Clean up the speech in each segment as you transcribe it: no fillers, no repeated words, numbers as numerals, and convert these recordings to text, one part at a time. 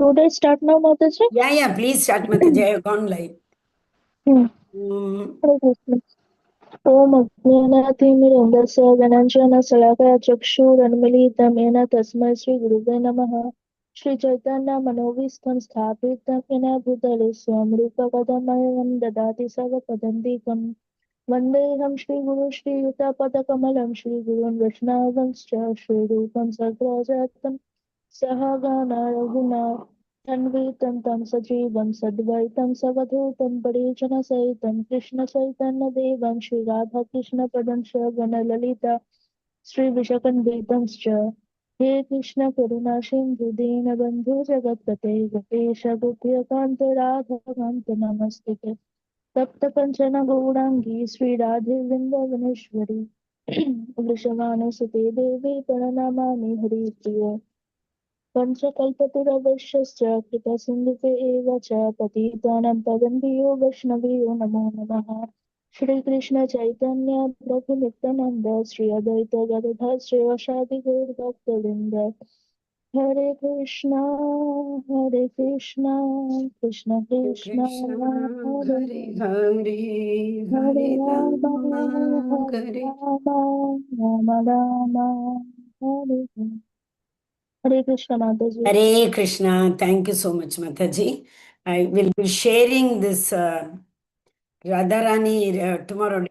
Today start now, Mataji? Yeah, please start, Mataji. I have gone live. Hare Krishna. Om Ajnanathimmirandasya Gananjana Salakaya Chakshurunmilitam Yena Tasmai Shri Gurave Namaha. Shri Chaitanya Manovistham Sthapitam Yena Bhutale Swam Rupa Padamayam Dadati Savapadandikam. Vandeham Shri Guru Shri Yuta Padakamalam Shri Gurun Vaishnavanscha Shri Rupam Sagrajatam Sahagana Raghunath Tanvitam Tam Sajivam Sadvaitam Savadhutam Parijana Saitam Krishna Chaitanya Devam Shri Radha Krishna Padam Gana Lalita Shri Vishakanvitam Scha He Krishna Karuna Sindhu Dina Bandhu Jagatpate Gopesha Gopya Kanta Radha Kanta Namastike Tapta Kanchana Gaurangi Sri Radhe Vrindavaneshwari Vrishavana Sute Devi Paranamami Hari Priya पंचकल्पतरुवश्यश्च कृपासिन्धुते एव च पतितानां पावनेभ्यो वैष्णवेभ्यो नमो नमः। श्रीकृष्ण चैतन्य प्रभु नित्यानंद श्री अद्वैत गदाधर श्रीवासादि गौर भक्तवृंद हरे कृष्णा कृष्ण कृष्ण हरे Hare Hare Ram Hare Ram Ram Hare Hare Krishna Mataji. Hare Krishna. Thank you so much, Mataji. I will be sharing this Radharani tomorrow.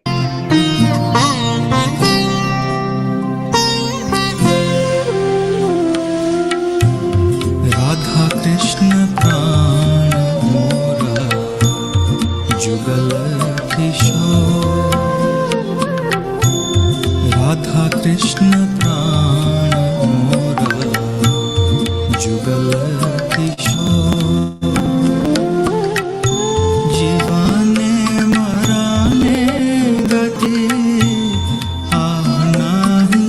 Radha Krishna Prana Mora Jugal Kishore Radha Krishna Prana Mora Jugal Kishore Jivane Marane Gati Ahnahi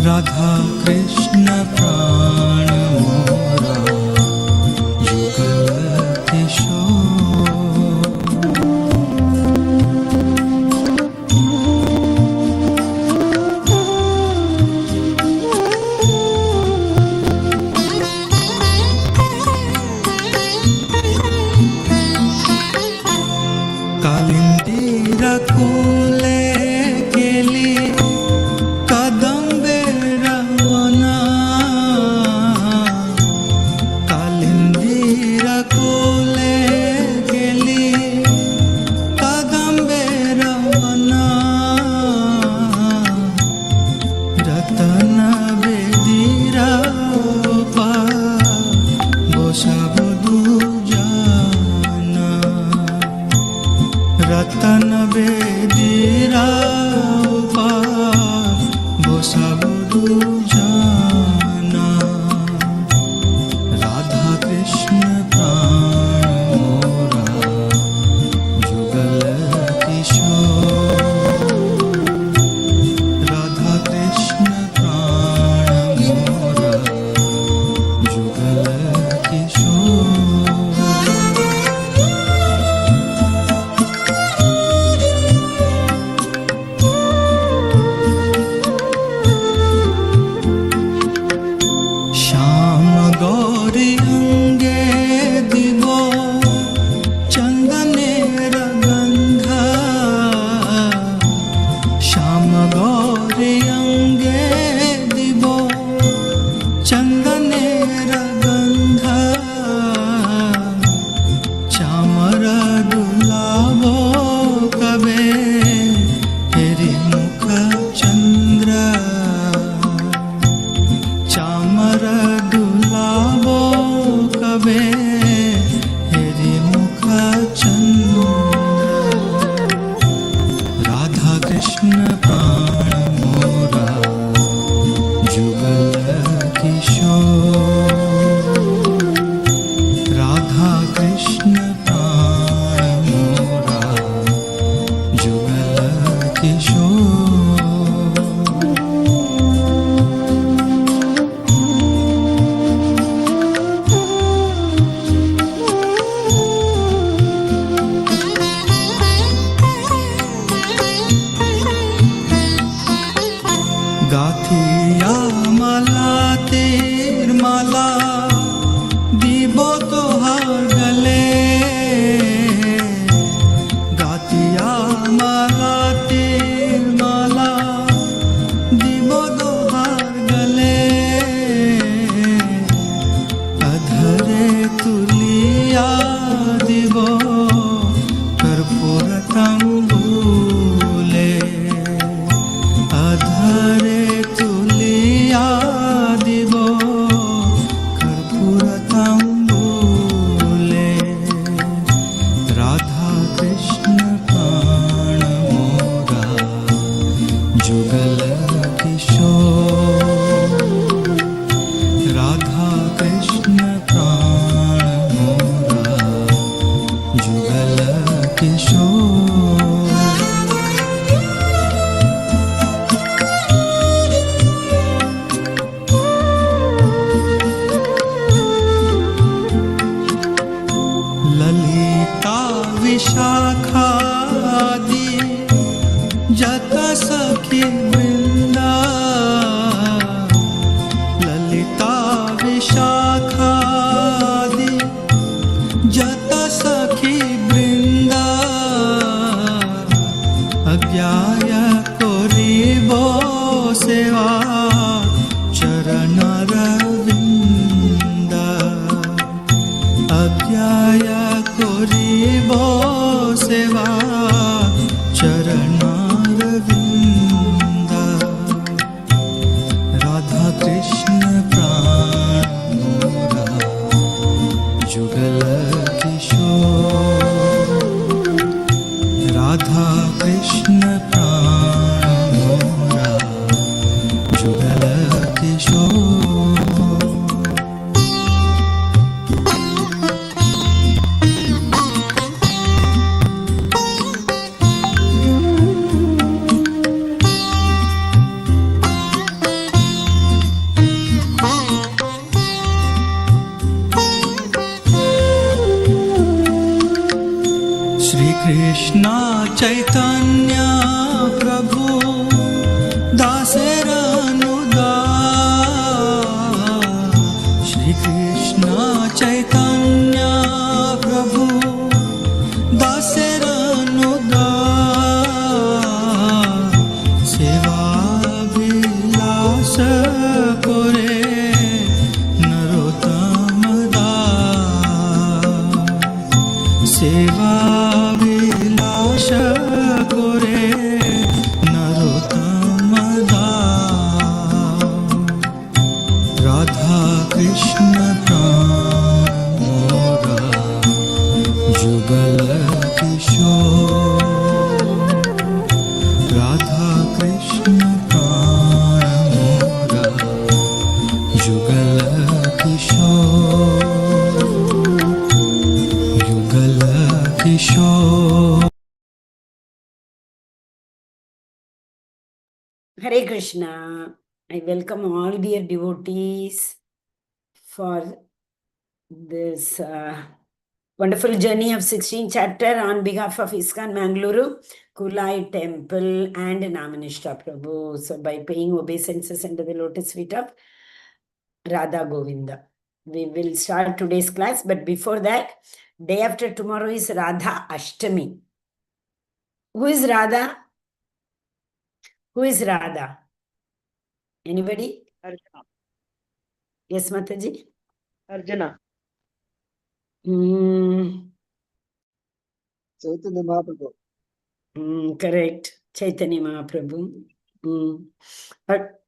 Radha Krishna Prana Mora Jugal Kishore Kalindira Kule Keli Kadambe Ravana Kalindira Kule Keli Kadambe Ravana Ratana Vedira Upa Bosabudhu Jana Ratana Vedira Upa Bosabudhu Jana Radha Krishna Prana Mora Jugal Kishore Radha Krishna Prana Mora Jugal Kishore Shyam Gauri अंगे दिवो चंदनेर गंधा श्याम गौरी अंगे दिवो चंदनेर गंधा चामर दुलाभो कबे हेरि मुख चंद्र चामर दुलाभो कबे हेरि मुख चंद्र किशोर ललिता विशाखादि जत सखी वृंदा ललिता विशाखादि जत सखी वृंदा अज्ञाय कोरिबो सेवा चरण रविंद अज्ञाय कोरिबो सेवा चरण रविंद राधा कृष्ण प्राण मोरा जुगल किशोर राधा कृष्ण प्राण मोरा जुगल किशोर श्री कृष्ण चैतन्य प्रभु दासरनुदास श्री कृष्ण चैतन्य प्रभु दासरनुदास सेवा विलास करे नरोत्तम दास सेवा विलास करे नरोत्तम दास राधा कृष्ण प्राण मोरा जुगल किशोर राधा कृष्ण प्राण मोरा Jugal Kishore Yugal Kishore Hare Krishna. I welcome all dear devotees for this wonderful journey of 16th chapter on behalf of ISKCON Mangaluru, Kulai Temple and Namanishta Prabhu. So by paying obeisances under the lotus feet of Radha Govinda. We will start today's class, but before that, day after tomorrow is Radha Ashtami. Who is Radha? Who is Radha? Anybody? Arjuna. Yes, Mataji? Arjuna. Chaitanya Mahaprabhu. Correct. Chaitanya Mahaprabhu.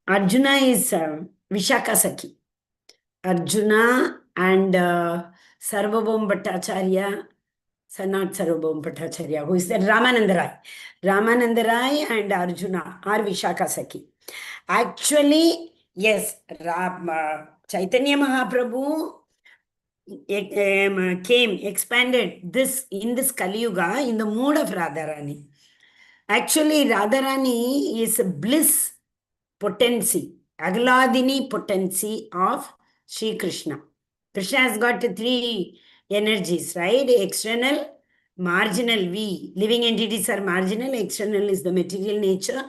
Arjuna is Vishaka Sakhi. Arjuna and Sarvabhaum Bhattacharya, not Sarvabhaum Bhattacharya, who is that? Ramananda Rai. Ramananda Rai and Arjuna are Vishaka Sakhi. Actually, yes, Chaitanya Mahaprabhu expanded this in this Kali Yuga in the mood of Radharani. Actually, Radharani is a bliss potency, Agladini potency of Sri Krishna. Krishna has got three energies, right? External, marginal, we. Living entities are marginal, external is the material nature,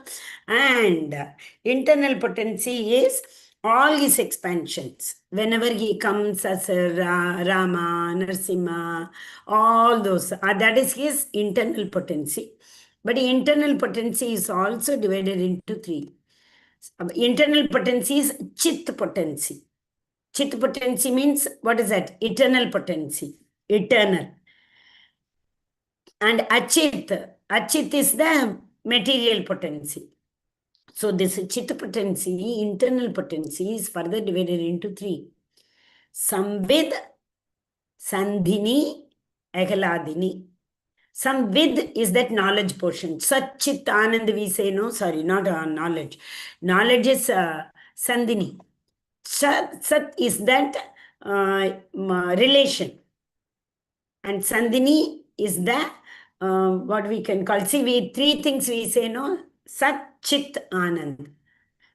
and internal potency is all his expansions. Whenever he comes as Rama, Narsimha, all those, that is his internal potency. But internal potency is also divided into three. Internal potency is Chit potency. Chit potency means, what is that? Eternal potency. Eternal. And Achit. Achit is the material potency. So this Chit potency, internal potency, is further divided into three. Samvid, Sandhini, Agaladini. Samvid is that knowledge portion. Sat Chit Anand we say, no, sorry, not knowledge. Knowledge is Sandhini. Sat is that relation. And Sandhini is the what we can call, see, we three things we say, no? Sat, Chit, Anand.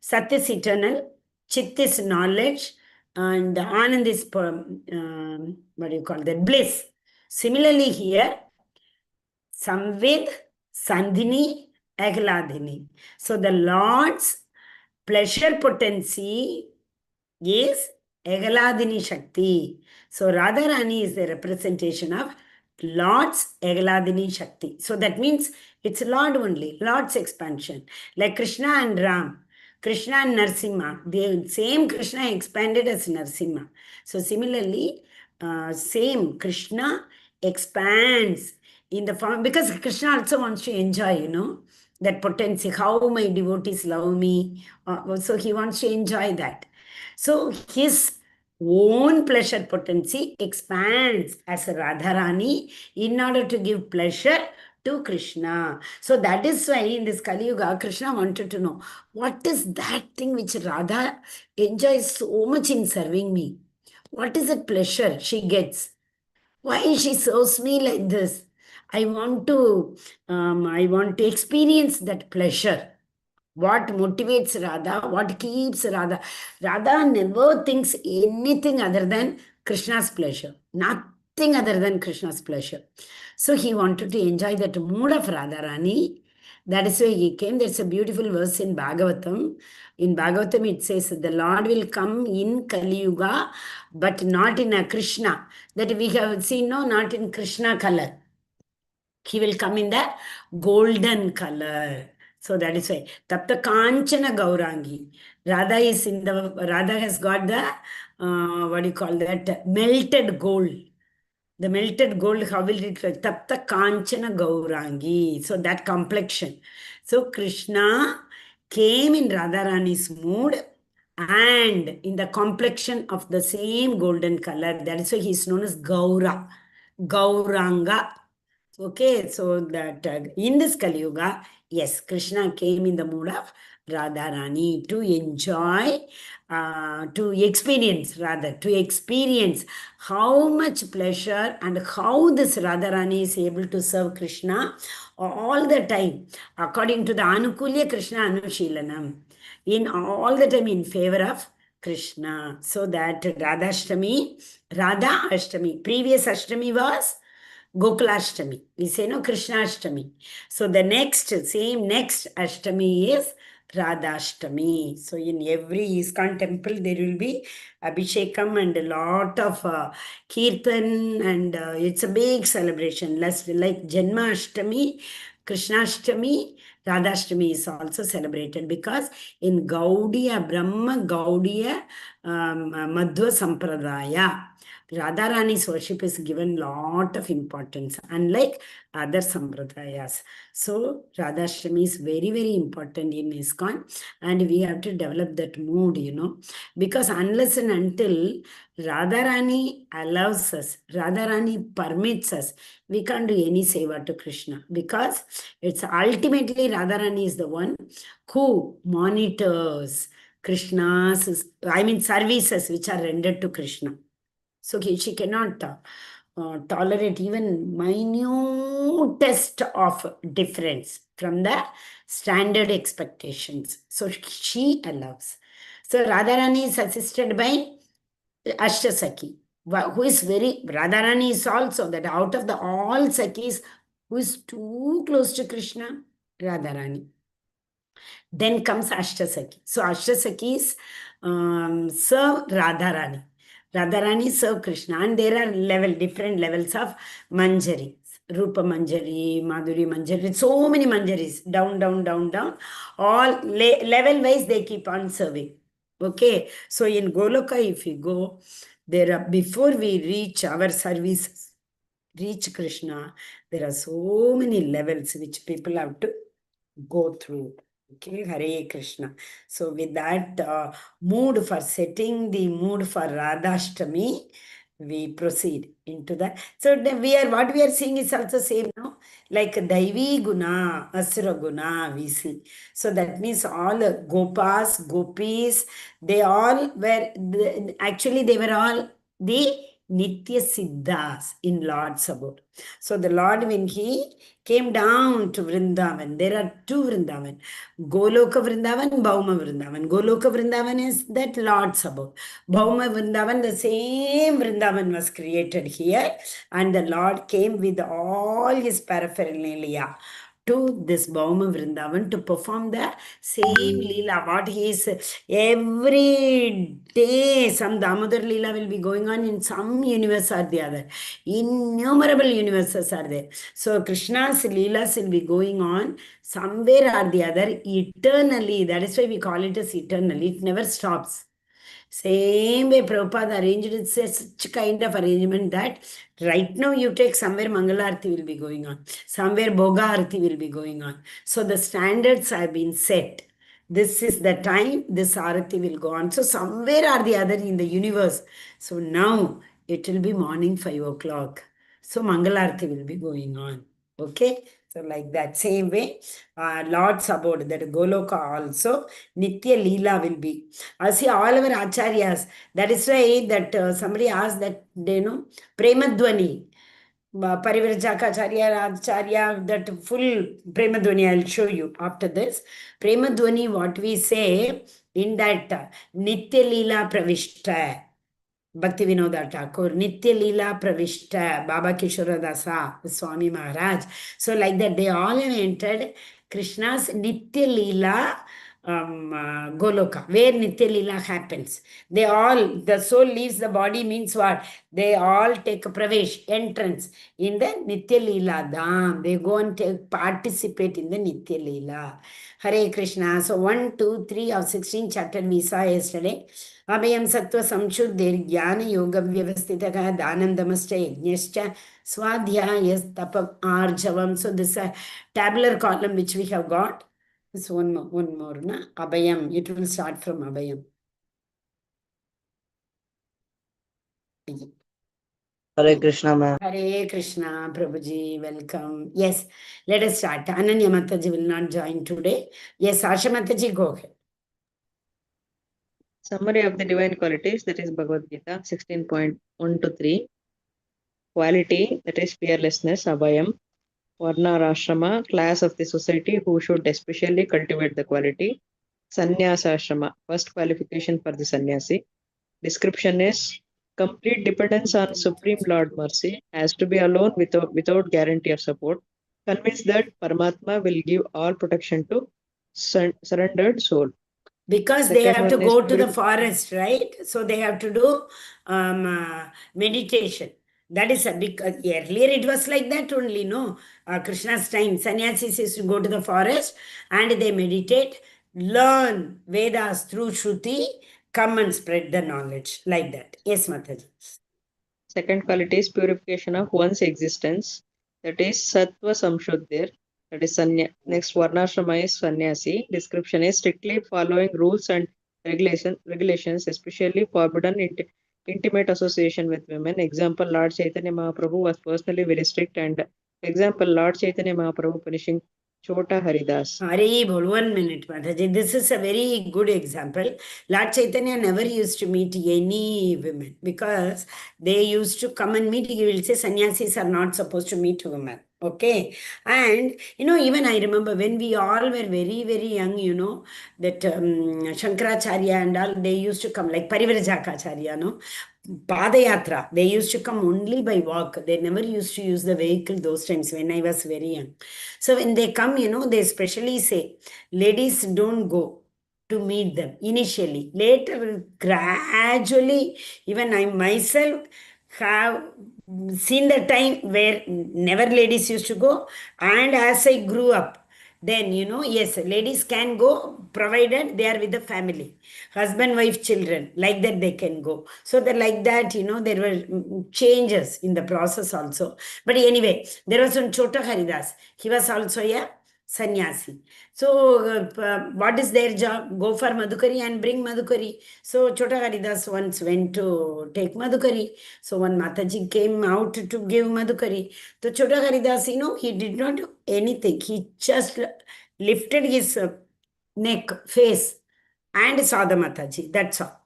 Sat is eternal, Chit is knowledge, and Anand is, what do you call that? Bliss. Similarly here, Samvid, Sandhini, Ahladini. So the Lord's pleasure potency is Ahladini Shakti. So Radharani is the representation of Lord's Ahladini Shakti. So that means it's Lord only, Lord's expansion. Like Krishna and Ram, Krishna and Narsimha, the same Krishna expanded as Narsimha. So similarly, same Krishna expands in the form, because Krishna also wants to enjoy, that potency, how my devotees love me. So he wants to enjoy that. So his own pleasure potency expands as a Radharani in order to give pleasure to Krishna. So that is why in this Kali Yuga, Krishna wanted to know, what is that thing which Radha enjoys so much in serving me? What is that pleasure she gets? Why she serves me like this? I want to experience that pleasure. What motivates Radha? What keeps Radha? Radha never thinks anything other than Krishna's pleasure. Nothing other than Krishna's pleasure. So he wanted to enjoy that mood of Radharani. That is why he came. There's a beautiful verse in Bhagavatam. In Bhagavatam, it says, the Lord will come in Kali Yuga, but not in a Krishna. That we have seen, no, not in Krishna color. He will come in the golden color. So that is why Tapta Kanchana Gaurangi. Radha has got the what do you call that? Melted gold. The melted gold, how will it look? Tapta Kanchana Gaurangi. So that complexion. So Krishna came in Radharani's mood and in the complexion of the same golden color. That is why he is known as Gaura. Gauranga. Okay, so that in this Kali Yuga, yes, Krishna came in the mood of Radharani to enjoy, to experience how much pleasure and how this Radharani is able to serve Krishna all the time, according to the Anukulya Krishna Anushilanam, in all the time in favor of Krishna. So that Radha Ashtami, previous Ashtami was Gokulashtami. We say no Krishna Ashtami. So the next Ashtami is Radhashtami. So in every ISKCON temple there will be Abhishekam and a lot of Kirtan, and it's a big celebration. Like Janma Ashtami, Krishna Ashtami, Radhashtami is also celebrated, because in Gaudiya, Brahma Gaudiya Madhva Sampradaya, Radharani's worship is given lot of importance, unlike other sampradayas. So Radhashtami is very, very important in ISKCON, and we have to develop that mood, because unless and until Radharani allows us, Radharani permits us, we can't do any seva to Krishna, because it's ultimately Radharani is the one who monitors Krishna's, services which are rendered to Krishna. So she cannot tolerate even minutest of difference from the standard expectations. So she allows. So Radharani is assisted by Ashtasaki, who is Radharani is also that out of the all Sakis, who is too close to Krishna? Radharani. Then comes Ashtasaki. So Ashtasakis serve Radharani. Radharani serve Krishna, and there are different levels of Manjari. Rupa Manjari, Madhuri Manjari, so many Manjaris, down. All level-wise they keep on serving. Okay, so in Goloka, if we go, before we reach our services, reach Krishna, there are so many levels which people have to go through. Okay, Hare Krishna. So with that mood for setting the mood for Radhashtami, we proceed into that. So what we are seeing is also same now, like Daivi Guna, Asura Guna, we see. So that means all Gopas, Gopis, they all were, actually they were all the Nitya Siddhas in Lord's abode. So the Lord, when he came down to Vrindavan, there are two Vrindavan, Goloka Vrindavan, Bhauma Vrindavan. Goloka Vrindavan is that Lord's abode. Bhauma Vrindavan, the same Vrindavan was created here, and the Lord came with all his paraphernalia to this Bhauma Vrindavan to perform the same Leela. What he is, every day some Damodar Leela will be going on in some universe or the other. Innumerable universes are there. So Krishna's Leelas will be going on somewhere or the other eternally. That is why we call it as eternal. It never stops. Same way Prabhupada arranged it, such kind of arrangement that right now you take somewhere Mangalarti will be going on, somewhere Bhoga Arati will be going on. So the standards have been set. This is the time this Arati will go on. So somewhere or the other in the universe. So now it will be morning 5 o'clock. So Mangalarti will be going on. Okay. So like that same way, Lord's abode, that Goloka also, Nitya Leela will be. I see all our acharyas. That is why that somebody asked that, Premadwani, Parivrajaka Acharya, that full Premadwani, I'll show you after this. Premadwani, what we say in that Nitya Leela Pravishta. Bhakti Vinoda Thakur, Nitya Leela Pravishta, Baba Kishora Dasa, Swami Maharaj. So like that, they all have entered Krishna's Nitya Leela Goloka, where Nitya Leela happens. They all, the soul leaves the body means what? They all take a pravesh, entrance in the Nitya Leela Dham. They go and participate in the Nitya Leela. Hare Krishna. So 1, 2, 3 of 16 chapter we saw yesterday. Abhayam Sattva Samshuddhir Jnana Yoga Vyavastitaka Dhanam Damascha Yajnascha Swadhyayas Tapam Arjavam. So this tabular column which we have got. This one more, na? Abhayam. It will start from Abhayam. Hare Krishna, ma'am. Hare Krishna, Prabhuji, welcome. Yes, let us start. Ananya Mataji will not join today. Yes, Asha Mataji, go ahead. Summary of the divine qualities, that is Bhagavad Gita 16.1 to 3. Quality, that is fearlessness, Abhayam. Varna or Ashrama, class of the society who should especially cultivate the quality. Sannyasa Ashrama, first qualification for the sannyasi. Description is complete dependence on Supreme Lord Mercy, has to be alone without guarantee of support. Convinced that Paramatma will give all protection to surrendered soul. Because they have to go to the forest, right? So they have to do meditation. That is because earlier it was like that only, no? Krishna's time, sannyasis used to go to the forest and they meditate, learn Vedas through Shruti, come and spread the knowledge like that. Yes, Mataji. Second quality is purification of one's existence. That is Sattva Samshuddhir. That is next Varnashrama is Sannyasi. Description is strictly following rules and regulations, especially forbidden intimate association with women. Example, Lord Chaitanya Mahaprabhu was personally very strict, and example, Lord Chaitanya Mahaprabhu punishing Chota Haridas. Hari bol, 1 minute, Mataji. This is a very good example. Lord Chaitanya never used to meet any women because they used to come and meet. He will say sannyasis are not supposed to meet women. Okay. And, even I remember when we all were very, very young, that Shankaracharya and all, they used to come like Parivrajaka no? Padayatra, they used to come only by walk. They never used to use the vehicle those times when I was very young. So when they come, they especially say, ladies don't go to meet them initially. Later, gradually, even I myself have seen the time where never ladies used to go. And as I grew up, then, yes, ladies can go provided they are with the family, husband, wife, children, like that they can go. So that like that, there were changes in the process also. But anyway, there was one Chota Haridas. He was also a sannyasi. So what is their job? Go for Madhukari and bring Madhukari. So Chota Haridas once went to take Madhukari. So one Mataji came out to give Madhukari. So Chota Haridas, he did not do anything. He just lifted his neck, face and saw the Mataji. That's all.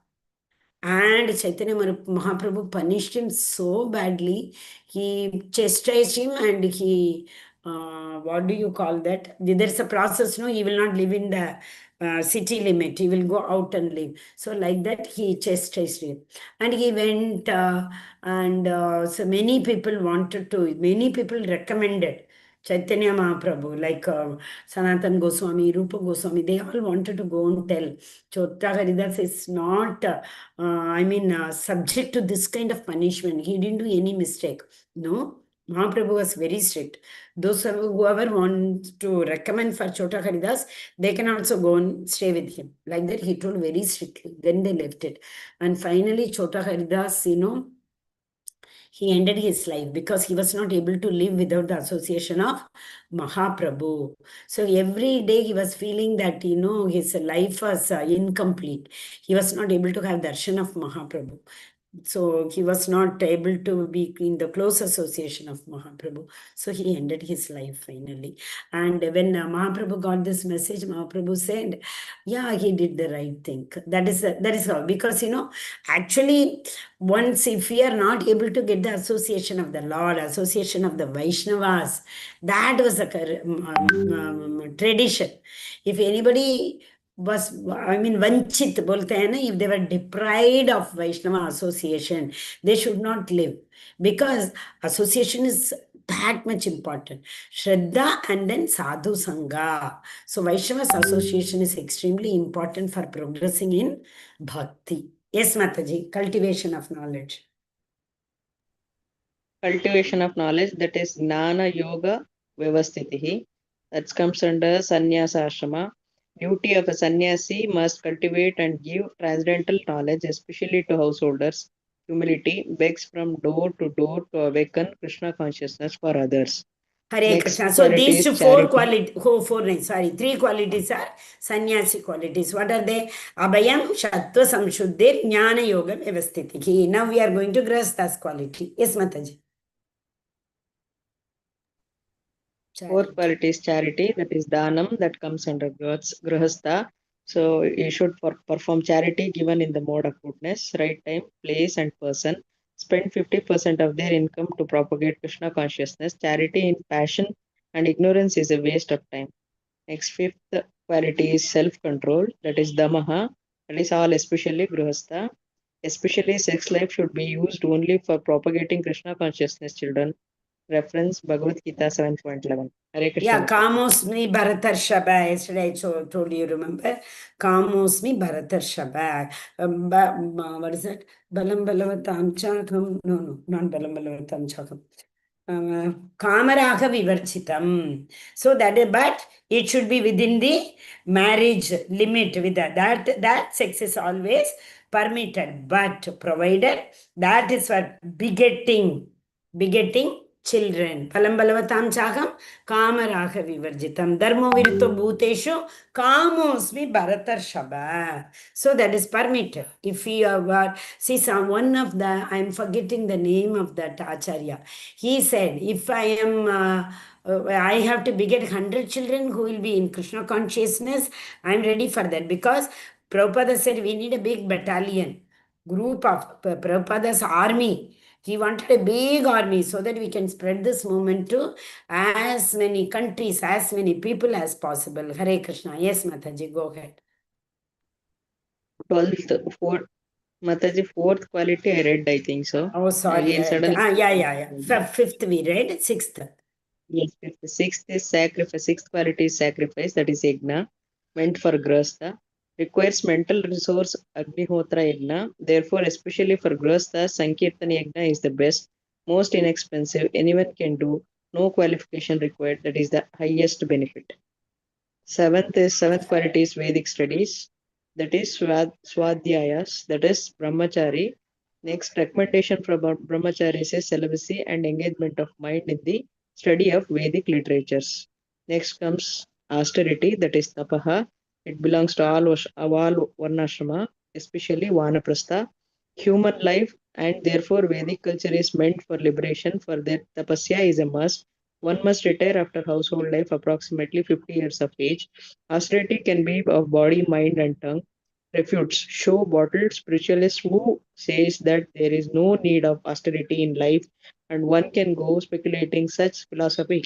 And Chaitanya Mahaprabhu punished him so badly. He chastised him and he, what do you call that? There's a process, no, he will not live in the city limit. He will go out and live. So like that, he chastised him. And he went and so many people recommended Chaitanya Mahaprabhu, like Sanatan Goswami, Rupa Goswami, they all wanted to go and tell. Chota Haridas is not, subject to this kind of punishment. He didn't do any mistake. No, Mahaprabhu was very strict. Whoever wants to recommend for Chota Haridas, they can also go and stay with him. Like that, he told very strictly. Then they left it. And finally, Chota Haridas, he ended his life because he was not able to live without the association of Mahaprabhu. So every day he was feeling that, his life was incomplete. He was not able to have darshan of Mahaprabhu. So he was not able to be in the close association of Mahaprabhu. So he ended his life finally. And when Mahaprabhu got this message, Mahaprabhu said, yeah, he did the right thing. That is how, because, actually, once if we are not able to get the association of the Lord, association of the Vaishnavas, that was a tradition. If anybody was, vanchit bolte hai na, if they were deprived of Vaishnava association, they should not live, because association is that much important. Shraddha and then sadhu sangha. So Vaishnava's association is extremely important for progressing in bhakti. Yes, Mataji, cultivation of knowledge. Cultivation of knowledge, that is Gnana Yoga Vyavasthitihi. That comes under Sannyasa Ashrama. Duty of a sannyasi must cultivate and give transcendental knowledge, especially to householders. Humility begs from door to awaken Krishna consciousness for others. Hare Next Krishna. So quality these is three qualities are sannyasi qualities. What are they? Abhayam, Shattva, Samshuddhir, Jnana Yoga, Vyavasthitihi. Now we are going to Grahastha's quality. Yes, Mataji. Fourth quality is charity, that is Dhanam, that comes under Grahastha. So you should perform charity given in the mode of goodness, right time, place, and person. Spend 50% of their income to propagate Krishna consciousness. Charity in passion and ignorance is a waste of time. Next, fifth quality is self-control, that is Damaha, that is all, especially Grahastha. Especially sex life should be used only for propagating Krishna consciousness, children. Reference Bhagavad Gita 7.11. Hare Krishna. Yeah, Kamosmi Bharatarshaba. Yesterday I told you, remember? Kamosmi Bharatarshaba. What is that? Balam Balavatam Chakam. No, not Balam Balavatam Chakam. Kamaraha Vivarchitam. So that is, but it should be within the marriage limit. With that sex is always permitted, but provided that is for begetting children. Phalam balavatam chaham kamaraha vivarjitam. Dharmo virito bhuteshu kamosmi bharatarshaba. So that is permitted. If you are, see, one of the, I am forgetting the name of that Acharya. He said, if I am, I have to beget 100 children who will be in Krishna consciousness, I am ready for that, because Prabhupada said we need a big battalion, group of Prabhupada's army. He wanted a big army so that we can spread this movement to as many countries, as many people as possible. Hare Krishna. Yes, Mataji, go ahead. 12th, Mataji, fourth quality I read, I think so. Oh, sorry. Yeah. Fifth we read, sixth. Yes, fifth. Sixth is sacrifice. Sixth quality is sacrifice, that is Yajna, meant for Grahastha. Requires mental resource, Agnihotra Yajna. Therefore, especially for Grahastha, Sankirtan Yajna is the best, most inexpensive, anyone can do, no qualification required, that is the highest benefit. Seventh quality is Vedic studies, that is Swadhyayas, that is Brahmachari. Next, recommendation from Brahmachari is celibacy and engagement of mind in the study of Vedic literatures. Next comes austerity, that is Tapaha. It belongs to all Varnashrama, especially Vanaprastha. Human life, and therefore Vedic culture is meant for liberation. For that, tapasya is a must. One must retire after household life approximately 50 years of age. Austerity can be of body, mind, and tongue. refutes, show bottled spiritualist who says that there is no need of austerity in life and one can go speculating. Such philosophy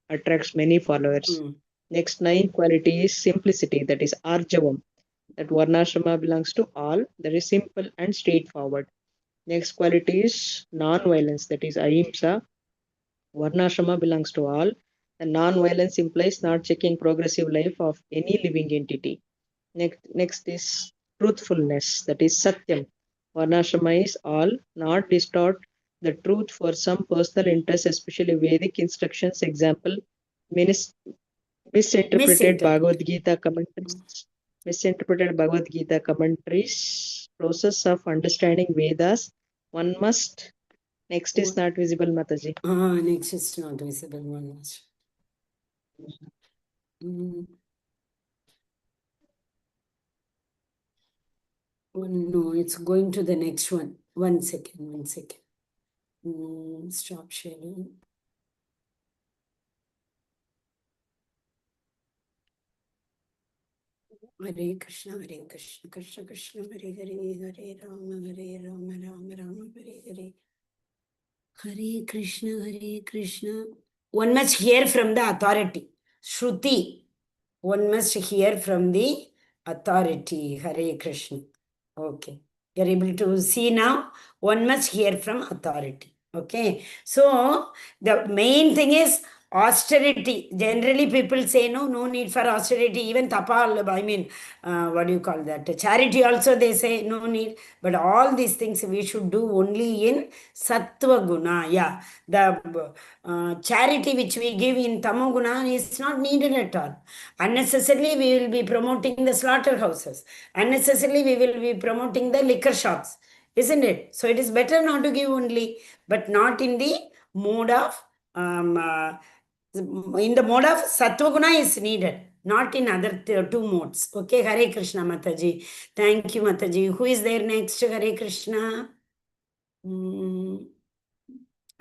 attracts many followers. Next, 9th quality is simplicity, that is arjavam, that varnashrama belongs to all, that is simple and straightforward. Next quality is non-violence, that is ahimsa. Varnashrama belongs to all. The non-violence implies not checking progressive life of any living entity. Next is truthfulness, that is satyam. Varnashrama is all, not distort the truth for some personal interest, especially Vedic instructions. Example, misinterpreted Bhagavad Gita commentaries. Misinterpreted Bhagavad Gita commentaries. Process of understanding Vedas. One must. Next is not visible, Mataji. Next is not visible. One must. No, it's going to the next one. 1 second, 1 second. Stop sharing. Hare Krishna, Krishna Krishna, Hare Hare, Hare Rama, Rama, Hare Hare. Hare Krishna. One must hear from the authority. Shruti. One must hear from the authority. Hare Krishna. Okay. You're able to see now? One must hear from authority. Okay. So, the main thing is austerity. Generally, people say, no need for austerity. Even tapal, I mean, what do you call that? Charity also, they say, no need. But all these things we should do only in sattva guna. Yeah. The charity which we give in tamoguna is not needed at all. Unnecessarily, we will be promoting the slaughterhouses. Unnecessarily, we will be promoting the liquor shops. Isn't it? So, it is better not to give only, but not in the mode of in the mode of Sattva-guna is needed, not in other two modes. Okay, Hare Krishna, Mataji. Thank you, Mataji. Who is there next? Hare Krishna.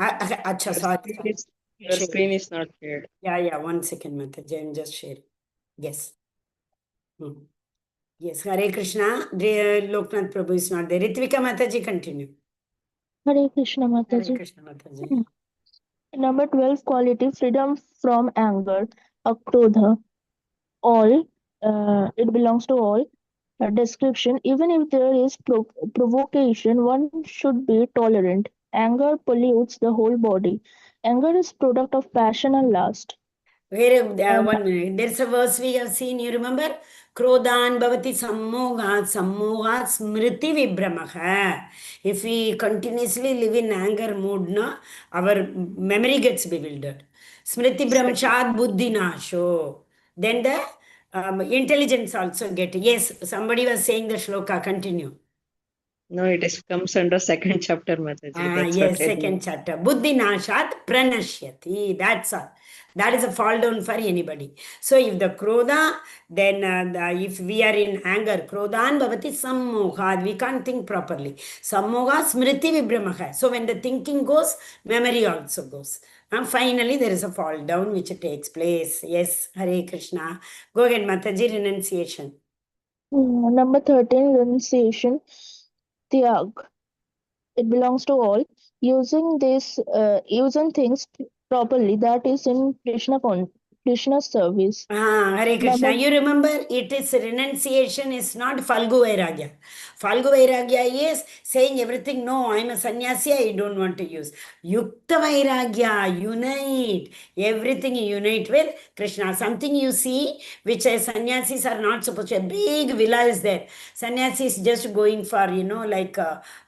Acha, sorry. Your screen is not shared. Yeah, 1 second, Mataji. I'm just sharing. Yes. Yes, Hare Krishna. Loknath Prabhu is not there. Ritvika Mataji, continue. Hare Krishna Hare Mataji. Krishna, Mataji. Number 12 quality, freedom from anger, akrodha. All, it belongs to all. Description, even if there is provocation, one should be tolerant. Anger pollutes the whole body. Anger is product of passion and lust. There's a verse we have seen, you remember? Krodhan bhavati sammohat smriti vibramaha. If we continuously live in anger mood, no, our memory gets bewildered. Smriti brahmachat buddhi nasho. Then the intelligence also get. Yes, somebody was saying the shloka, continue. No, it comes under second chapter, Mataji. Yes, second chapter. Buddhi nashat pranashyati. That's all. That is a fall down for anybody. So if the krodha, then if we are in anger, krodhan bhavati sammoha, we can't think properly. Sammoha smriti vibramaha. So when the thinking goes, memory also goes. And finally, there is a fall down which takes place. Yes, Hare Krishna. Go ahead, Mataji, renunciation. Number 13, renunciation, tyag. It belongs to all. Using things properly, that is in Krishna's service. Hare Krishna. You remember, it is renunciation is not Falgu Vairagya. Falgu Vairagya is saying everything, no, I'm a sannyasi, I don't want to use. Yukta Vairagya, unite. Everything you unite with Krishna. Something you see, which sannyasis are not supposed to. A big villa is there. Sannyasi is just going for, like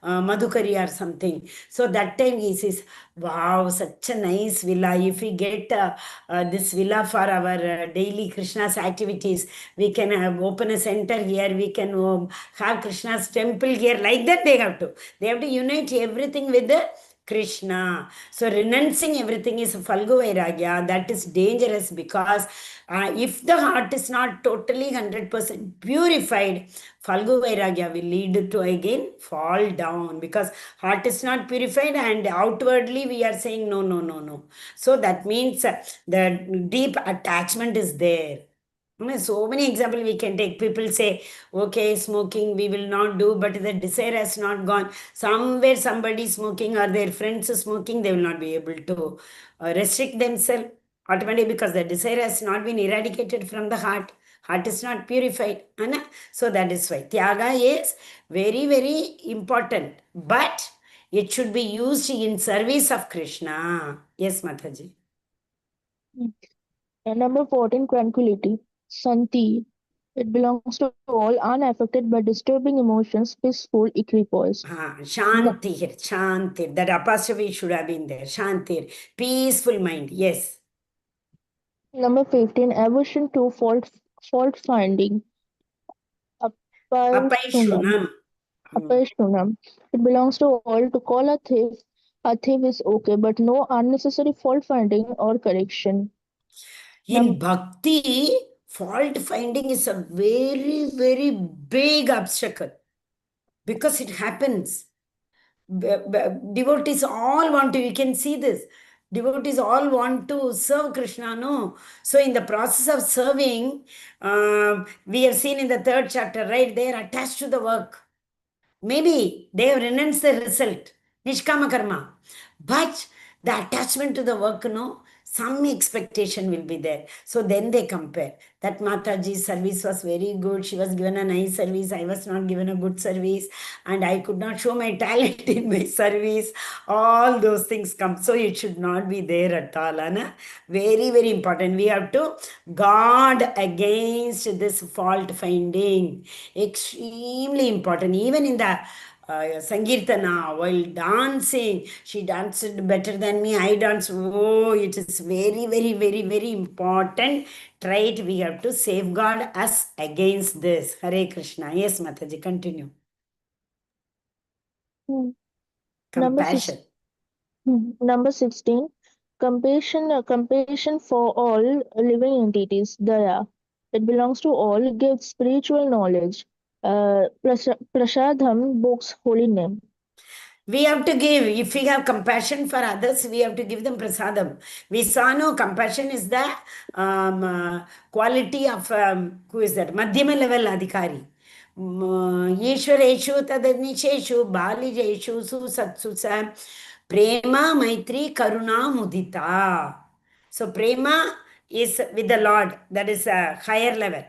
Madhukari or something. So that time he says, wow, such a nice villa. If we get this villa for our daily Krishna's activities, we can open a center here, we can have Krishna's temple here. Like that they have to. They have to unite everything with the Krishna. So renouncing everything is Falgu Vairagya. That is dangerous because if the heart is not totally 100% purified, Falgu Vairagya will lead to again fall down because heart is not purified and outwardly we are saying no. So that means the deep attachment is there. So many examples we can take. People say, okay, smoking we will not do, but the desire has not gone. Somewhere somebody smoking or their friends smoking, they will not be able to restrict themselves automatically because the desire has not been eradicated from the heart. Heart is not purified. Anna? So that is why Tyaga is very, very important. But it should be used in service of Krishna. Yes, Mataji. And number 14, tranquility. Santi. It belongs to all unaffected by disturbing emotions, peaceful, equipoise. N- Shanti here, Shanti. That apostrophe should have been there. Shanti, peaceful mind. Yes. Number 15, aversion to fault finding. Apaishunam. Apaishunam. Apaishunam. It belongs to all to call a thief. A thief is okay, but no unnecessary fault finding or correction. In bhakti, fault finding is a very, very big obstacle because it happens. Devotees all want to, you can see this. Devotees all want to serve Krishna, no? So, in the process of serving, we have seen in the third chapter, right? They are attached to the work. Maybe they have renounced the result, Nishkama karma. But the attachment to the work, no, some expectation will be there. So then they compare. That Mataji's service was very good. She was given a nice service. I was not given a good service. And I could not show my talent in my service. All those things come. So it should not be there at all. Anna. Very, very important. We have to guard against this fault finding. Extremely important. Even in the Sankirtana, while dancing, she danced better than me. I danced. Oh, it is very, very, very, very important trait. We have to safeguard us against this. Hare Krishna. Yes, Mataji, continue. Hmm. Compassion. Number 16, compassion for all living entities, Daya. It belongs to all, gives spiritual knowledge. Prasadham, books, holy name. We have to give, if we have compassion for others, we have to give them prasadam. We saw no compassion is the quality of, who is that? Madhyama level adhikari. Yeshwareshu tadanicheshu balijeshu susatsusa prema maitri karuna mudita. So prema is with the Lord, that is a higher level.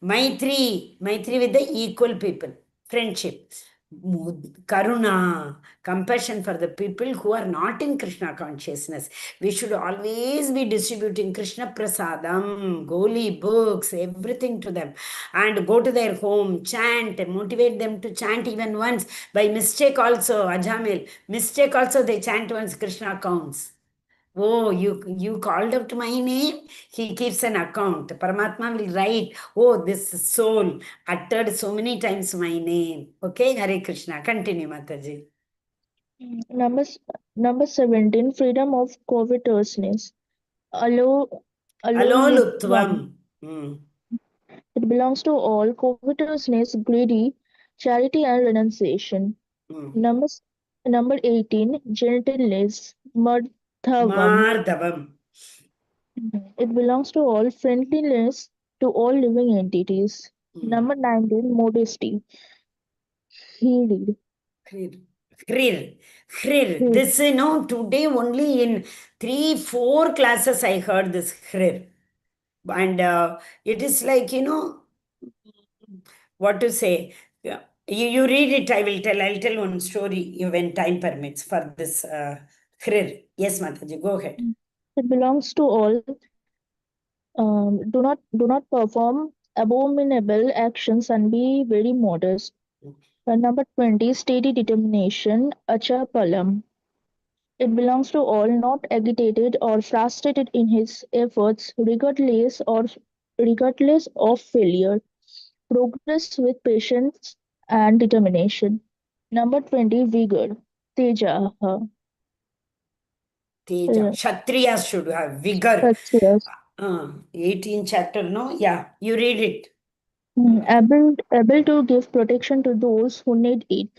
Maitri with the equal people, friendship. Karuna, compassion for the people who are not in Krishna consciousness. We should always be distributing Krishna prasadam, goli books, everything to them, and go to their home, chant, motivate them to chant even once. By mistake also, Ajamil, mistake also they chant once Krishna counts. Oh, you called out my name? He keeps an account. Paramatma will write, oh, this soul uttered so many times my name. Okay, Hare Krishna. Continue, Mataji. Number, number 17, freedom of covetousness. Alo, Alolutvam. Alolutvam. It belongs to all, covetousness, greedy, charity and renunciation. Mm. Number, number 18, gentleness, Madhavam. Mardavam. It belongs to all, friendliness to all living entities. Number 19, modesty, heed. Khrir. Khrir. Khrir. This, today only in 3-4 classes I heard this khrir. And it is like, what to say. Yeah. You read it, I'll tell one story when time permits for this khrir. Yes, Mataji, go ahead. It belongs to all. Do not perform abominable actions and be very modest. Number 20, steady determination, achapalam. It belongs to all, not agitated or frustrated in his efforts, regardless of failure. Progress with patience and determination. Number 20, vigor, teja. Teja. Kshatriyas should have vigor. That's yes. 18th chapter, no? Yeah, you read it. Able to give protection to those who need it,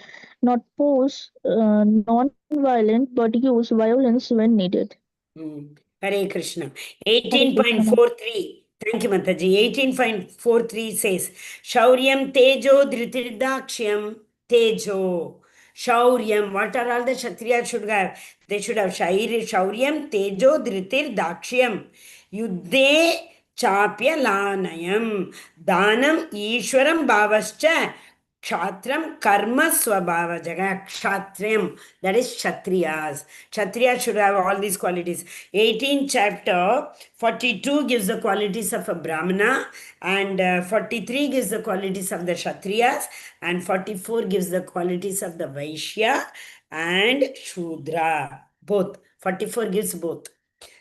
not force, non-violent, but use violence when needed. Hare Krishna. Hare Krishna. 18.43. Thank you, Mataji. 18.43 says, Shauryam Tejo Dhritirdakshyam Tejo. Shauryam. What are all the Kshatriyas should have? They should have Shauryam Tejo Dhritirdakshyam. Yuddhe Chapya Lanayam. Danam Ishwaram Bhavascha. Kshatram karma swabhava jaga kshatriyam, that is kshatriyas. Kshatriyas should have all these qualities. 18th chapter 42 gives the qualities of a brahmana, and 43 gives the qualities of the kshatriyas, and 44 gives the qualities of the vaishya and shudra. Both. 44 gives both.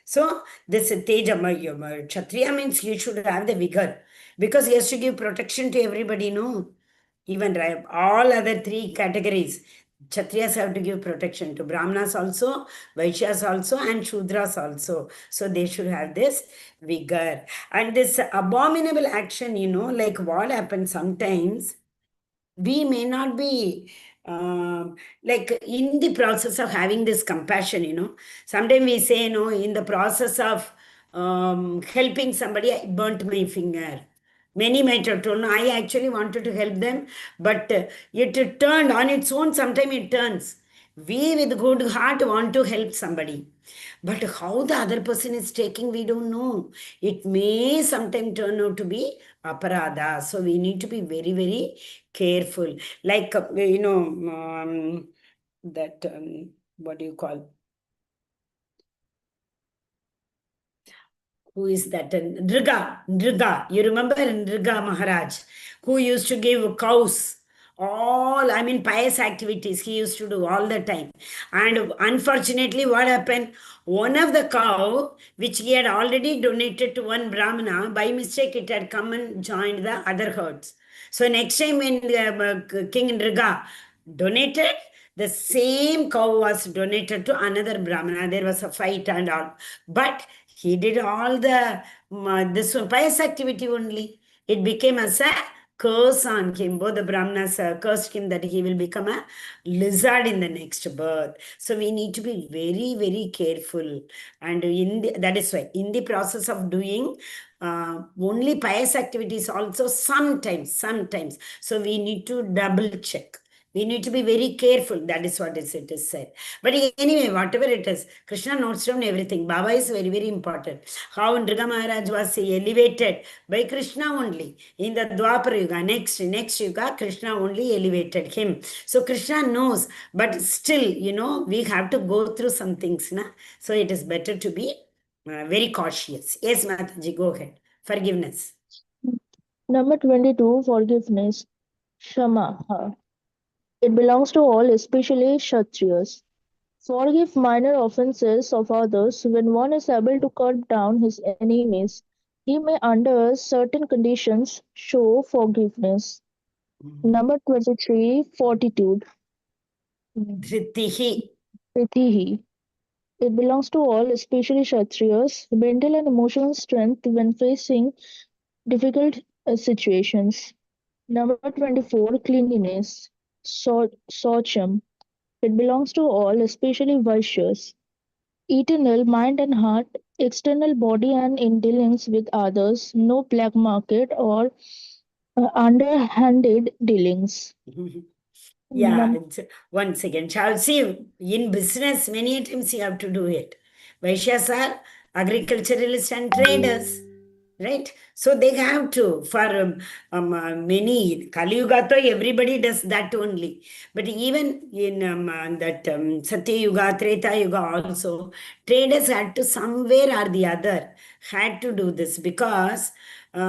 So this Teja Kshatriya means you should have the vigor, because he has to give protection to everybody, no? Even all other three categories, Kshatriyas have to give protection to Brahmanas also, Vaishyas also, and Shudras also. So they should have this vigor. And this abominable action, like what happens sometimes, we may not be like in the process of having this compassion. Sometimes we say, in the process of helping somebody, I burnt my finger. Many might have told, no, I actually wanted to help them, but it turned on its own. Sometimes it turns. We with good heart want to help somebody. But how the other person is taking, we don't know. It may sometimes turn out to be aparadha. So we need to be very, very careful. Like, that, what do you call? Who is that? Nriga. You remember Nriga Maharaj, who used to give cows pious activities he used to do all the time. And unfortunately, what happened? One of the cow, which he had already donated to one Brahmana, by mistake it had come and joined the other herds. So next time when King Nriga donated, the same cow was donated to another Brahmana. There was a fight and all. But he did all the this pious activity only. It became as a curse on him. Both the Brahmanas cursed him that he will become a lizard in the next birth. So we need to be very, very careful. And that is why in the process of doing only pious activities also sometimes. So we need to double check. We need to be very careful. That is what it is said. But anyway, whatever it is, Krishna notes down everything. Baba is very, very important. How Nriga Maharaj was elevated by Krishna only. In the Dwapara Yuga, next Yuga, Krishna only elevated him. So Krishna knows, but still, we have to go through some things. So it is better to be very cautious. Yes, Mataji, go ahead. Forgiveness. Number 22, forgiveness. Shama. It belongs to all, especially Kshatriyas. Forgive minor offences of others. When one is able to cut down his enemies, he may, under certain conditions, show forgiveness. Number 23, fortitude. Dhritihi. Pritihi. It belongs to all, especially Kshatriyas. Mental and emotional strength when facing difficult situations. Number 24, cleanliness. Socham. It belongs to all, especially Vaishyas. Eternal mind and heart, external body and in dealings with others, no black market or underhanded dealings. Yeah, Num- once again, shall see, in business, many times you have to do it. Vaishyas are agriculturalists and traders, right? So they have to, for many, Kali Yuga, everybody does that only. But even in that Satya Yuga, Treta Yuga also, traders had to somewhere or the other, had to do this because they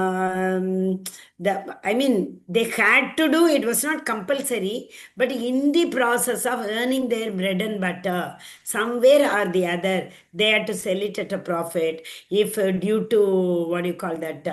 had to do, it was not compulsory, but in the process of earning their bread and butter, somewhere or the other, they had to sell it at a profit. If due to, what do you call that,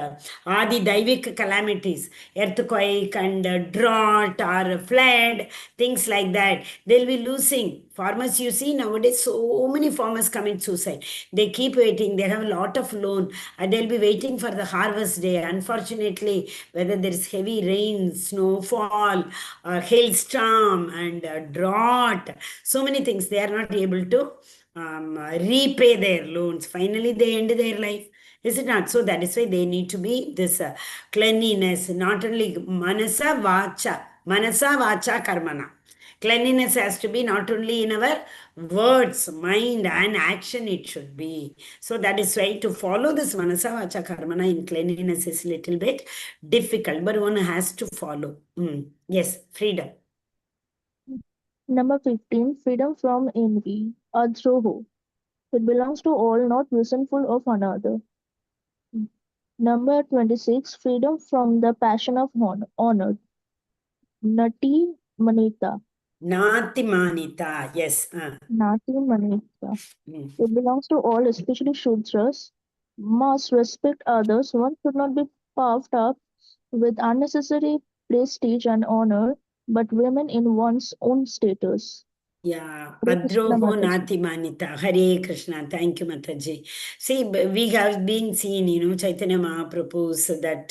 Adi Daivik calamities, earthquake and drought or flood, things like that, they'll be losing. Farmers, you see, nowadays, so many farmers commit suicide. They keep waiting. They have a lot of loan. They'll be waiting for the harvest day. Unfortunately, whether there is heavy rain, snowfall, hailstorm, and drought, so many things, they are not able to repay their loans. Finally, they end their life. Is it not? So that is why they need to be this cleanliness, not only manasa vacha karmana. Cleanliness has to be not only in our words, mind, and action, it should be. So that is why to follow this manasa vacha karmana in cleanliness is little bit difficult, but one has to follow. Yes, freedom. Number 15, freedom from envy, adroho. It belongs to all, not resentful of another. Number 26, freedom from the passion of honor, nati manita. Nati manita, yes. Nati manita. Mm. It belongs to all, especially Shudras. Must respect others. One should not be puffed up with unnecessary prestige and honor, but women in one's own status. Yeah, Hare Krishna Adroho Mataji. Nati Manita. Hare Krishna. Thank you, Mataji. See, we have been seeing, Chaitanya Mahaprabhu's that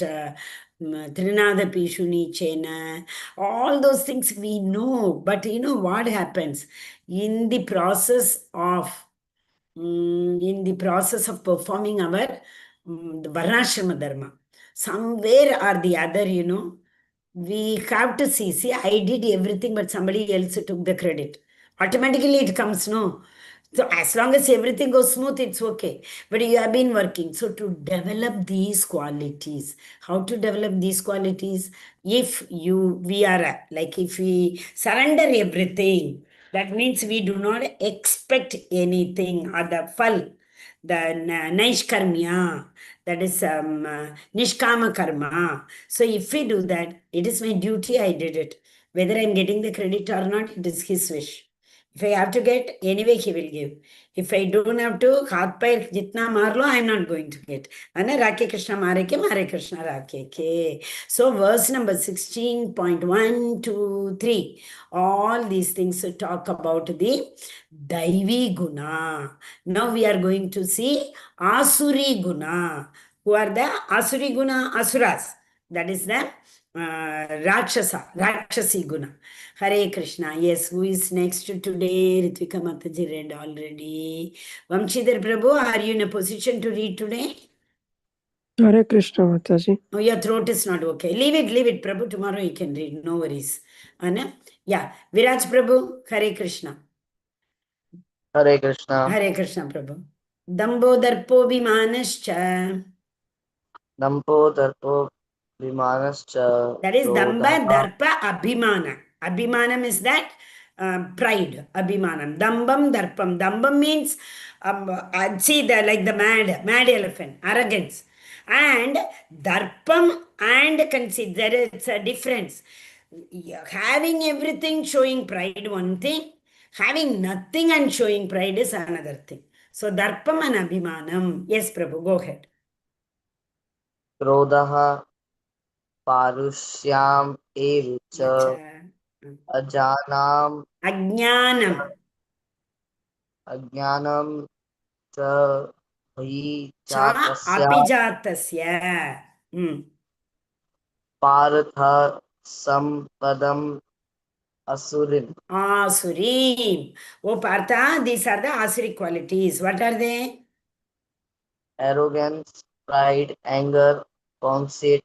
Trinada Pishuni Chena, all those things we know. But what happens in the process of performing our the Varnashrama Dharma, somewhere or the other, we have to see, I did everything, but somebody else took the credit. Automatically it comes, no. So as long as everything goes smooth, it's okay. But you have been working. So to develop these qualities, how to develop these qualities? If we are like if we surrender everything, that means we do not expect anything or the phal, the naishkarmya, that is nishkama karma. So if we do that, it is my duty, I did it. Whether I'm getting the credit or not, it is his wish. If I have to get, anyway he will give. If I don't have to, हाथ पैर जितना मार लो, I'm not going to get. And Rakhe Krishna Mare Krishna Rakhe ke. So verse number 16.1 to 3. All these things talk about the Daivi Guna. Now we are going to see Asuri Guna. Who are the Asuri Guna? Asuras. That is the Rakshasi Guna. Hare Krishna. Yes, who is next today? Ritvika Mataji read already. Vamshidhar Prabhu, are you in a position to read today? Hare Krishna, Mataji. Oh, your throat is not okay. Leave it, Prabhu. Tomorrow you can read. No worries. Anna? Yeah. Viraj Prabhu, Hare Krishna. Hare Krishna. Hare Krishna, Prabhu. Dambo Darpo Vimanascha. Dampo Darpo Vimanascha That is Damba Krodha. Darpa Abhimana. Abhimanam is that pride. Abhimanam. Dambam Darpam. Dambam means see like the mad elephant, arrogance. And Darpam and conceit. There is a difference. Having everything showing pride, one thing. Having nothing and showing pride is another thing. So Darpam and Abhimanam. Yes, Prabhu, go ahead. Krodha Parushyam Evicha Vacha. Ajanam Ajnanam. Ajnanam Cha Bhi Cha Jatasya apijatasya. Partha Sampadam Asurin. Asurim. Oh, Partha, these are the Asuric qualities. What are they? Arrogance, pride, anger, conceit,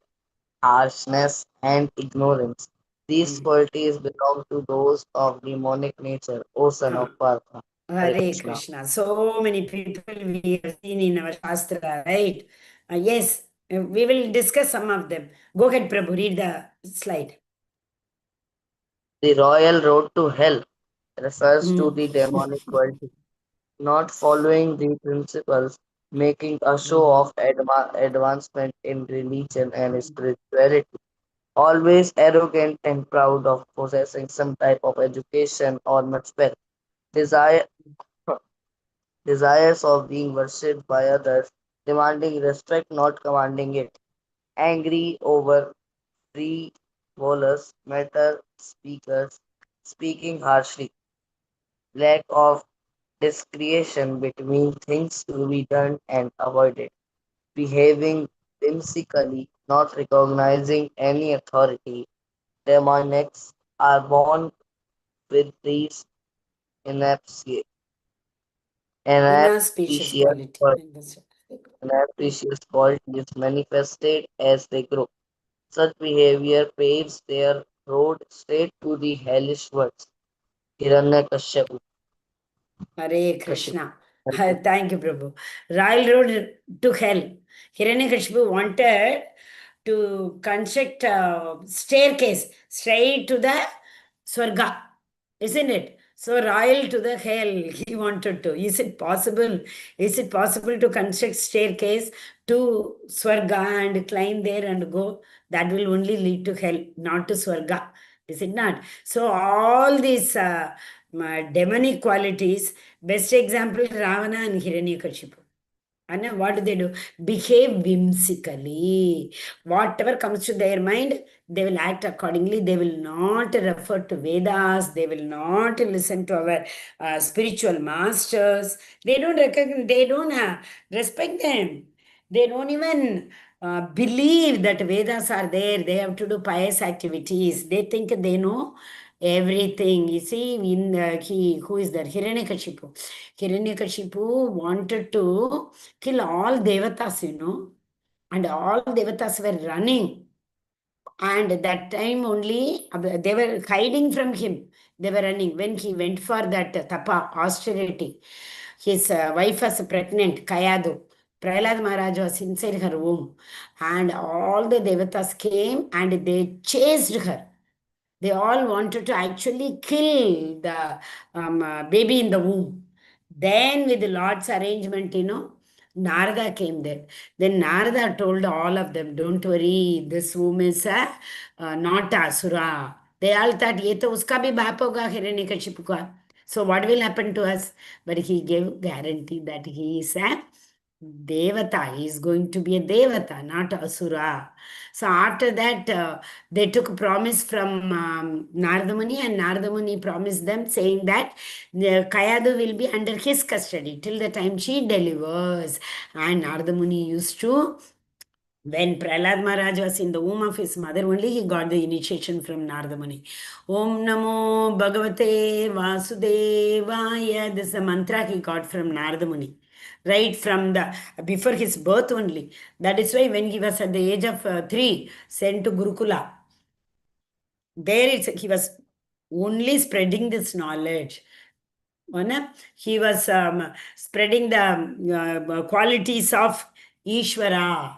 harshness, and ignorance. These qualities belong to those of demonic nature, O son of Partha. Hare Hare Krishna. Krishna. So many people we have seen in our Shastra, right? Yes, we will discuss some of them. Go ahead, Prabhu, read the slide. The royal road to hell refers to the demonic quality, not following the principles, making a show of advancement in religion and spirituality, always arrogant and proud of possessing some type of education or much wealth, desire, desires of being worshipped by others, demanding respect, not commanding it, angry over frivolous matter speakers, speaking harshly, lack of discretion between things to be done and avoided, behaving whimsically, not recognizing any authority. Demonics are born with these inaptitude, Inauspicious inaptituous quality. inauspicious qualities manifested as they grow. Such behavior paves their road straight to the hellish words. Hiranyakashipu. Hare Krishna. Thank you, Prabhu. Royal road to hell. Hiranyakashipu wanted to construct a staircase straight to the Swarga, isn't it? So royal to the hell he wanted to. Is it possible? Is it possible to construct staircase to Swarga and climb there and go? That will only lead to hell, not to Swarga. Is it not? So all these demonic qualities, best example Ravana and Hiranyakashipu. And what do? Behave whimsically. Whatever comes to their mind, they will act accordingly. They will not refer to Vedas. They will not listen to our spiritual masters. They don't recognize, they don't respect them. They don't even believe that Vedas are there. They have to do pious activities. They think they know everything. You see, who is there? Hiranyakashipu. Hiranyakashipu wanted to kill all devatas, and all devatas were running. And at that time only, they were hiding from him. They were running. When he went for that tapa, austerity, his wife was pregnant, Kayadu. Prahlad Maharaj was inside her womb. And all the devatas came and they chased her. They all wanted to actually kill the baby in the womb. Then, with the Lord's arrangement, Narada came there. Then Narada told all of them, don't worry, this womb is not Asura. They all thought, ye to uska bhi baap hoga Hiranyakashipu ka. So what will happen to us? But he gave guarantee that he is a Devata. He is going to be a Devata, not Asura. So after that, they took a promise from Narada Muni, and Narada Muni promised them, saying that Kayadu will be under his custody till the time she delivers. And Narada Muni used to, when Prahlad Maharaj was in the womb of his mother, only he got the initiation from Narada Muni. Om Namo Bhagavate Vasudevaya. This is the mantra he got from Narada Muni. Right from the before his birth only. That is why when he was at the age of 3, sent to Gurukula, there he was only spreading this knowledge. He was spreading the qualities of Ishvara.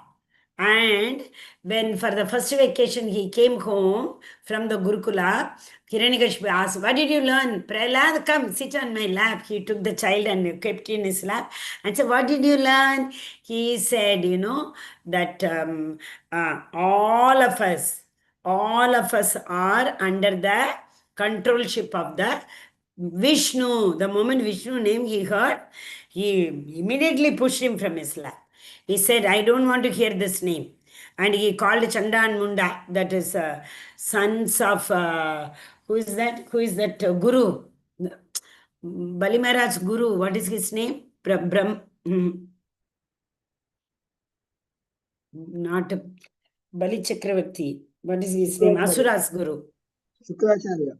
And when for the first vacation he came home from the Gurukula, Hiranyakashipu asked, what did you learn? Prahlad, come sit on my lap. He took the child and kept in his lap and said, what did you learn? He said, that all of us are under the controlship of the Vishnu. The moment Vishnu name he heard, he immediately pushed him from his lap. He said, I don't want to hear this name. And he called Chanda and Munda, that is sons of, who is that? Who is that Guru? Bali Maharaj's Guru, what is his name? Not Bali Chakravarti. What is his name? Asura's Guru. Shukracharya.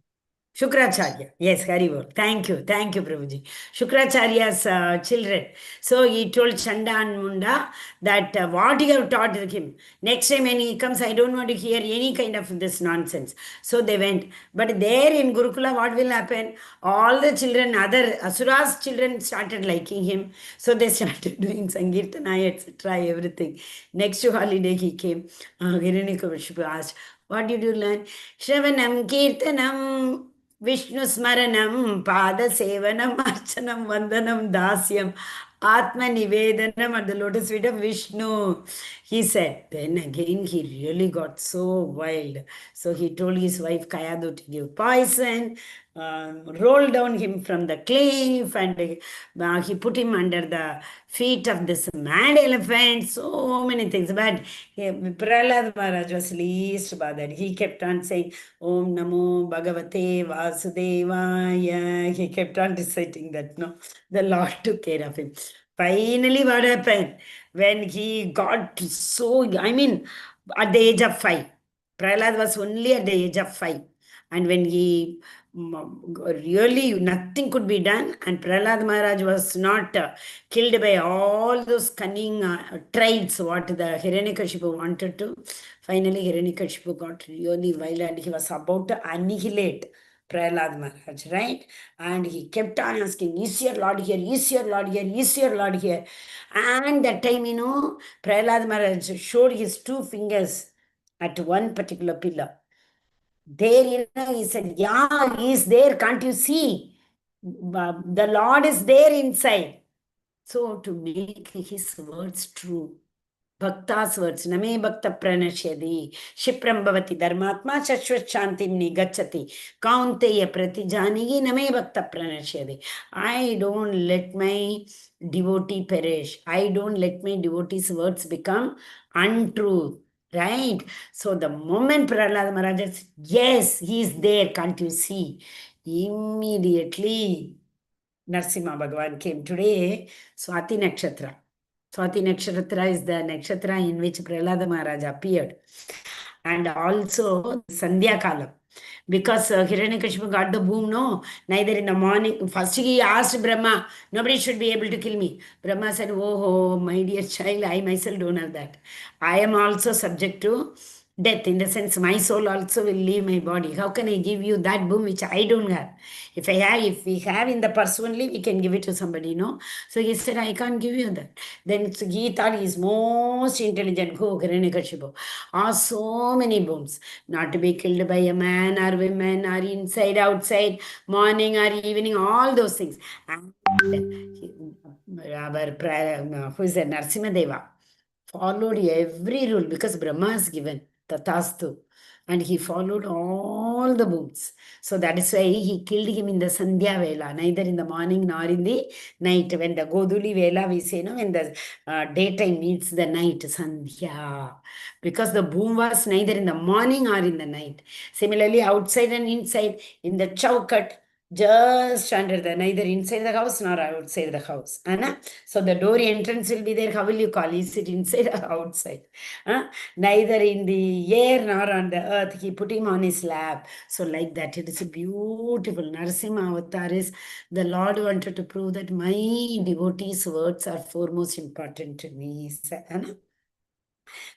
Shukracharya. Yes, Haribol. Thank you. Thank you, Prabhuji. Shukracharya's children. So he told Chanda and Munda that what you have taught him. Next time when he comes, I don't want to hear any kind of this nonsense. So they went. But there in Gurukula, what will happen? All the children, other Asura's children started liking him. So they started doing Sankirtana, etc. Everything. Next holiday he came. Hiranyakashipu asked, what did you learn? Shravanam, Kirtanam, Vishnu Smaranam, Pada Sevanam, Archanam, Vandanam, Dasyam, Atma Nivedanam at the lotus feet of Vishnu. He said, then again he really got so wild. So he told his wife Kayadu to give poison, rolled down him from the cliff, and he put him under the feet of this mad elephant, so many things. But Prahlad Maharaj was least bothered. He kept on saying, Om Namo Bhagavate Vasudevaya. He kept on reciting that, no? The Lord took care of him. Finally, what happened? When he got so, at the age of 5, Prahlad was only at the age of 5. And when he really nothing could be done, and Prahlad Maharaj was not killed by all those cunning traits what the Hiranyakashipu wanted to. Finally, Hiranyakashipu got really wild and he was about to annihilate Prahlad Maharaj, right? And he kept on asking, is your Lord here? Is your Lord here? Is your Lord here? And that time, Prahlad Maharaj showed his two fingers at one particular pillar. There, he said, yeah, he is there. Can't you see? The Lord is there inside. So, to make his words true, Bhakta's words, Name Bhakta Pranashyadi, Shipram Bhavati Dharmatma Shashvat Shantim Nigachati, Kaunteya Pratijani, Name Bhakta Pranashyadi. I don't let my devotee perish. I don't let my devotee's words become untrue. Right? So the moment Prahlad Maharaj said, yes, he is there, can't you see? Immediately Narsimha Bhagavan came. Today, Swati Nakshatra. Swati Nakshatra is the nakshatra in which Prahlada Maharaj appeared. And also Sandhya Kalam. Because Hiranyakashipu got the boom, no, neither in the morning. First he asked Brahma, nobody should be able to kill me. Brahma said, oh, my dear child, I myself don't have that. I am also subject to death. In the sense, my soul also will leave my body. How can I give you that boom which I don't have? If we have in the purse only, we can give it to somebody, no? So he said, I can't give you that. Then he thought he is most intelligent. Go, Hiranyakashipu. So many booms. Not to be killed by a man or women or inside, outside, morning or evening, all those things. And who is that? Narsimha Deva followed every rule because Brahma has given Tatastu. And he followed all the books. So that is why he killed him in the Sandhya Vela, neither in the morning nor in the night. When the Goduli Vela, we say, no, when the daytime meets the night, Sandhya. Because the boom was neither in the morning or in the night. Similarly, outside and inside, in the chaukat, just under the neither inside the house nor outside the house. Anna? So the door entrance will be there. How will you call? Is it inside or outside? Neither in the air nor on the earth. He put him on his lap. So like that, it is a beautiful. Narasimha Avatar is the Lord wanted to prove that my devotees' words are foremost important to me. Anna?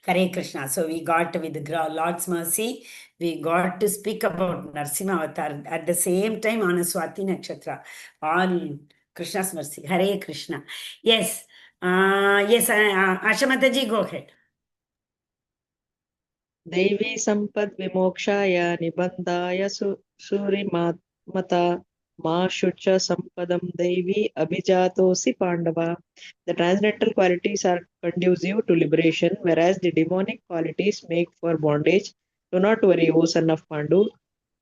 Hare Krishna. So we got with the Lord's mercy, we got to speak about Narsimha Avatar at the same time on a Swati Nakshatra. All Krishna's mercy. Hare Krishna. Yes. Yes, Asha Mataji, go ahead. दैवी संपद विमोक्षाय निबंधाय सूरिमात्मता मा शुच संपदम दैवी abhijatosi pandava. The transcendental qualities are conducive to liberation, whereas the demonic qualities make for bondage. Do not worry, O son of Pandu,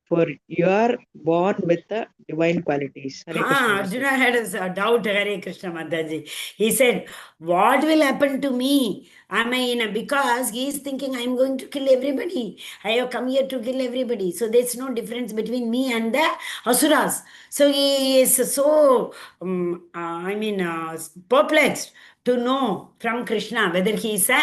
for you are born with the divine qualities. Hare Krishna. Arjuna had a doubt, Hare Krishna Mataji. He said, what will happen to me? Am I in a, because he is thinking I'm going to kill everybody. I have come here to kill everybody. So there's no difference between me and the Asuras. So he is so, perplexed to know from Krishna whether he is a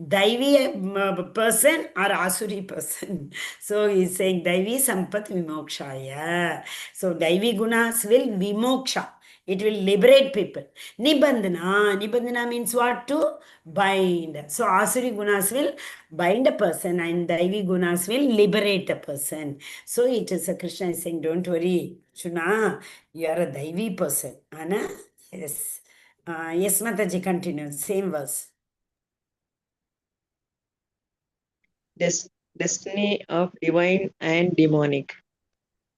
Daivi person or Asuri person. So he is saying Daivi Sampat Vimokshaya. So Daivi Gunas will Vimoksha. It will liberate people. Nibandhana. Nibandhana means what? To bind. So Asuri Gunas will bind a person and Daivi Gunas will liberate a person. So it is a Krishna is saying, don't worry, Shuna, you are a Daivi person. Anna? Yes. Yes, Mataji, continue. Same verse. Destiny of divine and demonic.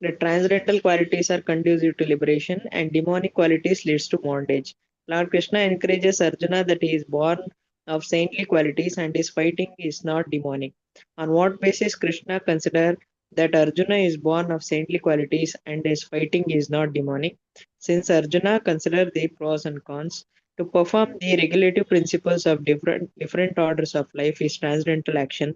The transcendental qualities are conducive to liberation, and demonic qualities leads to bondage. Lord Krishna encourages Arjuna that he is born of saintly qualities and his fighting is not demonic. On what basis Krishna consider that Arjuna is born of saintly qualities and his fighting is not demonic? Since Arjuna consider the pros and cons, to perform the regulative principles of different orders of life is transcendental action.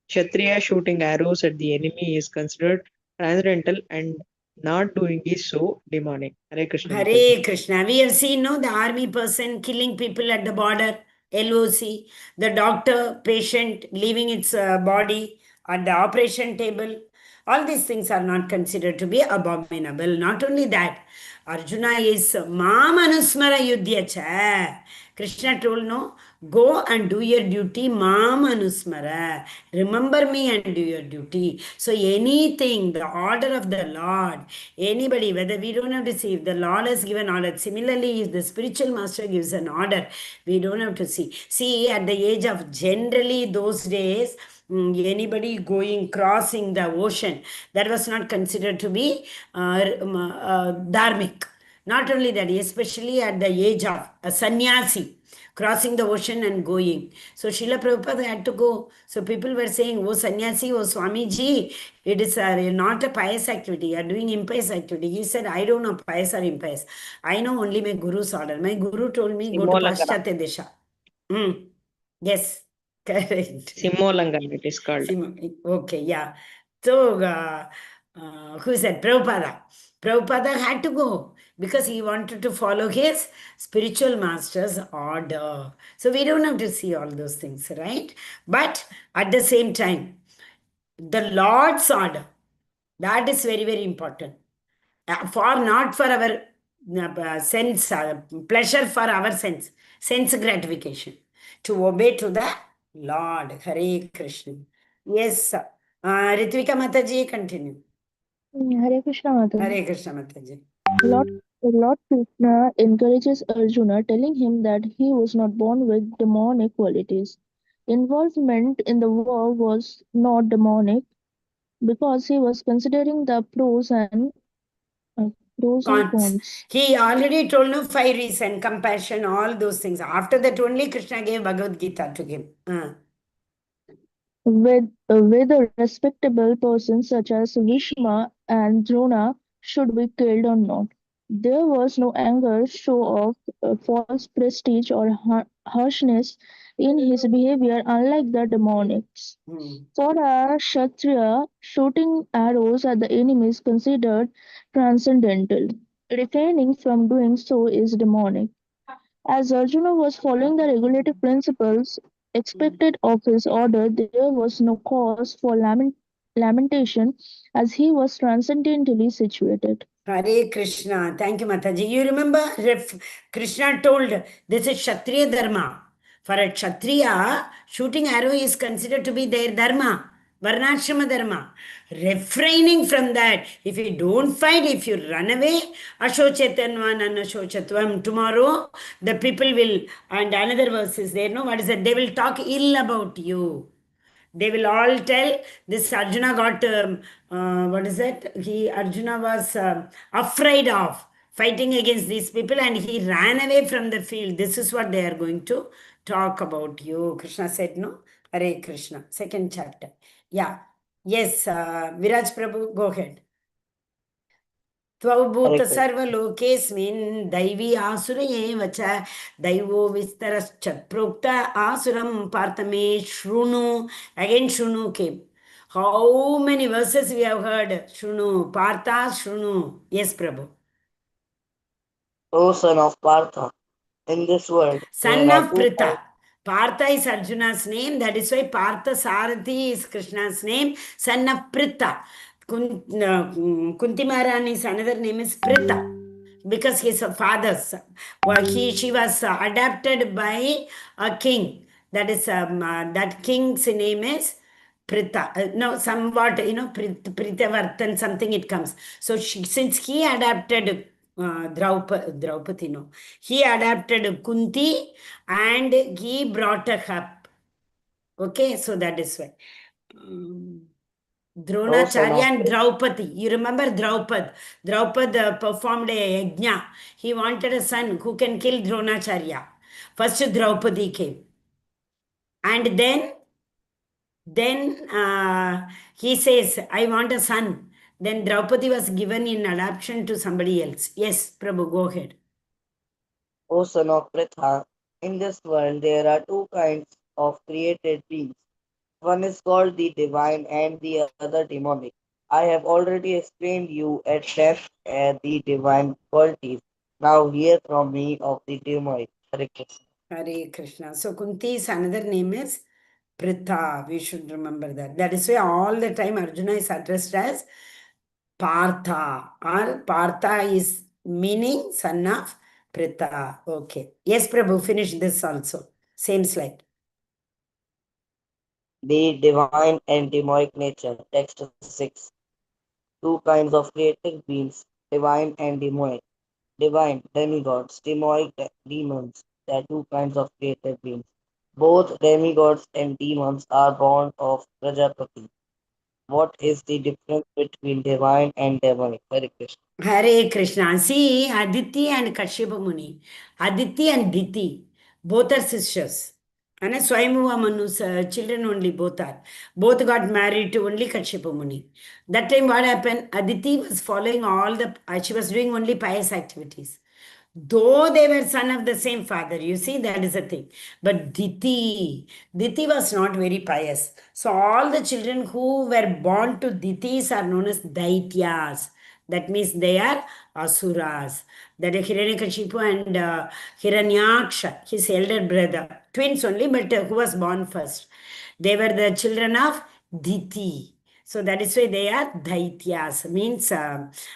Kshatriya shooting arrows at the enemy is considered transcendental and not doing is so demonic. Hare Krishna. Hare Krishna. We have seen, no, the army person killing people at the border, LOC, the doctor, patient leaving its body at the operation table, All these things are not considered to be abominable. Not only that, Arjuna is Mamanusmara Yudhyacha. Krishna told, no, go and do your duty, Mamanusmara. Remember me and do your duty. So anything, the order of the Lord, anybody, whether we don't have to see, if the Lord has given order. Similarly, if the spiritual master gives an order, we don't have to see. See, at the age of generally those days, anybody going crossing the ocean, that was not considered to be dharmic. Not only that, especially at the age of a sannyasi, crossing the ocean and going. So Srila Prabhupada had to go. So people were saying, oh sannyasi, oh Swamiji, it is not a pious activity. You are doing impious activity. He said, I don't know pious or impious. I know only my guru's order. My guru told me, go to Simolangana. Paschatya Desha. Yes, correct. Simolangana it is called. Okay, yeah. So, who said? Prabhupada. Prabhupada had to go because he wanted to follow his spiritual master's order. So, we don't have to see all those things, right? But at the same time, the Lord's order, that is very, very important. For not for our sense, pleasure for our sense gratification, to obey to the Lord. Hare Krishna. Yes, Ritvika Mataji, continue. Hare Krishna Mataji. Hare Krishna Mataji. Lord Krishna encourages Arjuna, telling him that he was not born with demonic qualities. Involvement in the war was not demonic because he was considering the pros and cons. He already told no 5 reasons, compassion, all those things. After that only Krishna gave Bhagavad Gita to him. Whether respectable persons such as Bhishma and Drona should be killed or not. There was no anger, show of false prestige, or harshness in his behavior, unlike the demonics. For a Kshatriya, shooting arrows at the enemy is considered transcendental. Refraining from doing so is demonic. As Arjuna was following the regulative principles expected of his order, there was no cause for lamentation as he was transcendently situated. Hare Krishna. Thank you, Mataji. You remember Krishna told this is Kshatriya Dharma. For a Kshatriya, shooting arrow is considered to be their Dharma, Varnashrama Dharma. Refraining from that, if you don't fight, if you run away, Ashochetanvan and Ashochatvam, tomorrow the people will, and another verse is there, no, what is that? They will talk ill about you. They will all tell this Arjuna got, what is that? Arjuna was afraid of fighting against these people and he ran away from the field. This is what they are going to talk about you. Krishna said, no? Hare Krishna. Second chapter. Yeah. Yes, Viraj Prabhu, go ahead. त्वभूत सर्वलोकेऽस्मिन् दैवी आसुर एव च दैवो विस्तरश्च प्रोक्त आसुरं पार्थ मे शृणु. Again शृणु came. How many verses we have heard? Shunu, Partha, Shunu. Yes, Prabhu. O son of Partha, in this world, Son of Pritha. Partha is Arjuna's name. That is why Partha Sarathi is Krishna's name. Son of Pritha. Kunti Maharani's another name is Pritha. Because his father's. She was adopted by a king. That is, that king's name is Pritha. No, somewhat, Pritavartan, something it comes. So since he adapted Draupadi, no. He adapted Kunti and he brought her up. Okay, so that is why. Dronacharya and Draupadi. You remember Draupad? Draupad performed a yajna. He wanted a son who can kill Dronacharya. First Draupadi came. And then he says, I want a son. Then Draupadi was given in adoption to somebody else. Yes, Prabhu, go ahead. O son of Pritha, in this world there are two kinds of created beings. One is called the divine and the other demonic. I have already explained you at length the divine qualities. Now hear from me of the demonic. Hare Krishna. Hare Krishna. So Kunti's another name is Pritha. We should remember that. That is why all the time Arjuna is addressed as Partha, or Partha is meaning son of Pritha. Okay. Yes, Prabhu, finish this also. Same slide. The divine and demonic nature. Text 6. Two kinds of created beings, divine and demonic. Divine, demigods, demonic, demons. There are two kinds of created beings. Both demigods and demons are born of Prajapati. What is the difference between divine and demonic? Hare Krishna. Hare Krishna. See, Aditi and Kashyapa Muni. Aditi and Diti. Both are sisters. And Swayambhuva Manu's children only both are. Both got married to only Kashyapa Muni. That time what happened? Aditi was following all the, she was doing only pious activities. Though they were son of the same father, you see, that is the thing. But Diti was not very pious. So all the children who were born to Ditis are known as Daityas. That means they are Asuras. That is Hiranyakashipu and Hiranyaksha, his elder brother. Twins only, but who was born first. They were the children of Diti. So that is why they are Daityas, means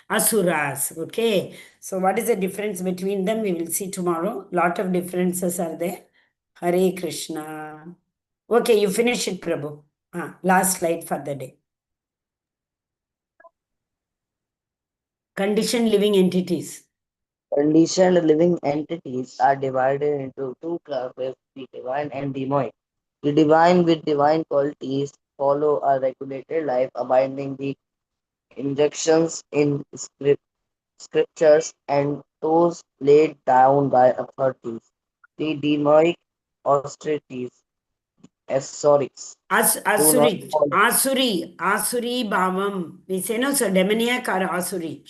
Asuras. Okay. So what is the difference between them? We will see tomorrow. Lot of differences are there. Hare Krishna. Okay, you finish it, Prabhu. Last slide for the day. Conditioned living entities. Conditioned living entities are divided into two classes, the divine and demonic. The divine with divine qualities follow a regulated life, abiding the injunctions in scriptures and those laid down by authorities. The demonic austerities, asorics, do not follow, Asuri Bhavam. We say no, so demoniac or Asuri.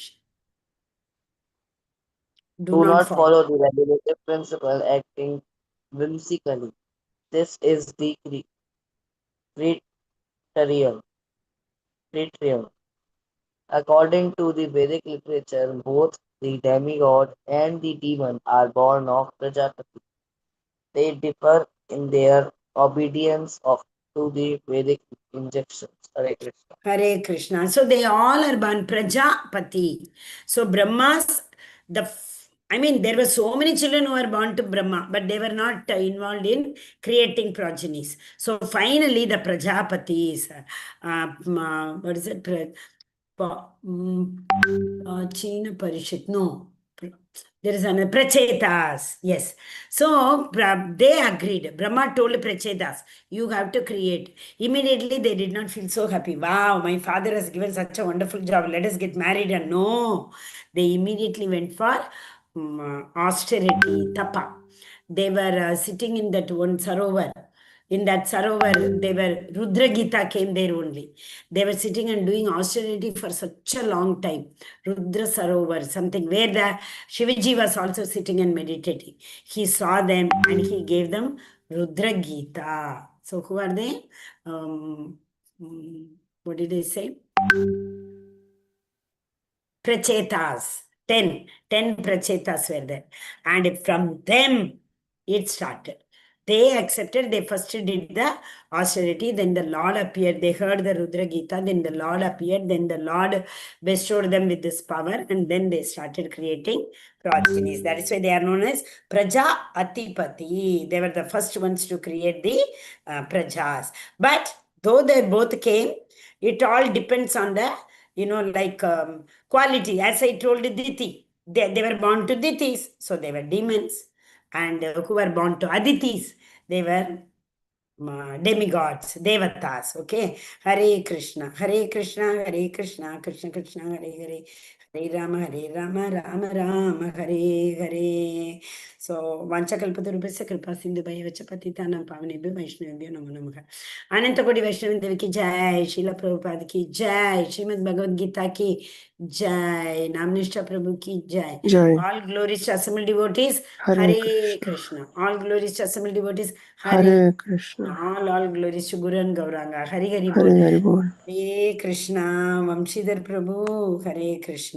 Do do not not follow. follow the regulative principle, acting whimsically. This is the criterion. criterion. According to the Vedic literature, both the demigod and the demon are born of Prajapati. They differ in their obedience to the Vedic injunctions. Hare Krishna. Hare Krishna. So they all are born Prajapati. So Brahma's, there were so many children who were born to Brahma, but they were not involved in creating progenies. So finally, the Prajapatis, what is it? China Parishit. No. There is another Prachetas. Yes. So they agreed. Brahma told Prachetas, you have to create. Immediately they did not feel so happy. Wow, my father has given such a wonderful job. Let us get married. And no, they immediately went for austerity, tapa. They were sitting in that one sarovar. In that sarovar, they were, Rudra Gita came there only. They were sitting and doing austerity for such a long time. Rudra Sarovar, something where the Shivaji was also sitting and meditating. He saw them and he gave them Rudra Gita. So who are they? What did I say? Prachetas. 10 Prachetas were there. And from them, it started. They accepted, they first did the austerity, then the Lord appeared. They heard the Rudra Gita, then the Lord appeared, then the Lord bestowed them with this power, and then they started creating progenies. That is why they are known as Praja Atipati. They were the first ones to create the Prajas. But though they both came, it all depends on the, quality. As I told Diti, they were born to Ditis, so they were demons. And who were born to Aditis, they were demigods, devatas. Okay. Hare Krishna, Hare Krishna, Hare Krishna, Krishna Krishna, Hare Hare, Hare Rama, Rama Rama, Hare Hare. So, Vanchakalpatarupasya Kripa Sindhu Bhaya Patitanam Pavanebhyo Vaishnavibhyo Namo Namaha. Ananta Kodi Vaishnavi Devi ki Jai, Srila Prabhupada ki Jai, Srimad Bhagavad Gita ki Jai, Namnishta Prabhu ki Jai. Jai. All glories to assembled devotees, Hare Hare Krishna. All glories to assembled devotees, Hare Krishna. all glories to Guru and Gauranga. Hare Hare Hare Bol. Hare Bol. Hare Krishna. Vamshidhar Prabhu. Hare Krishna.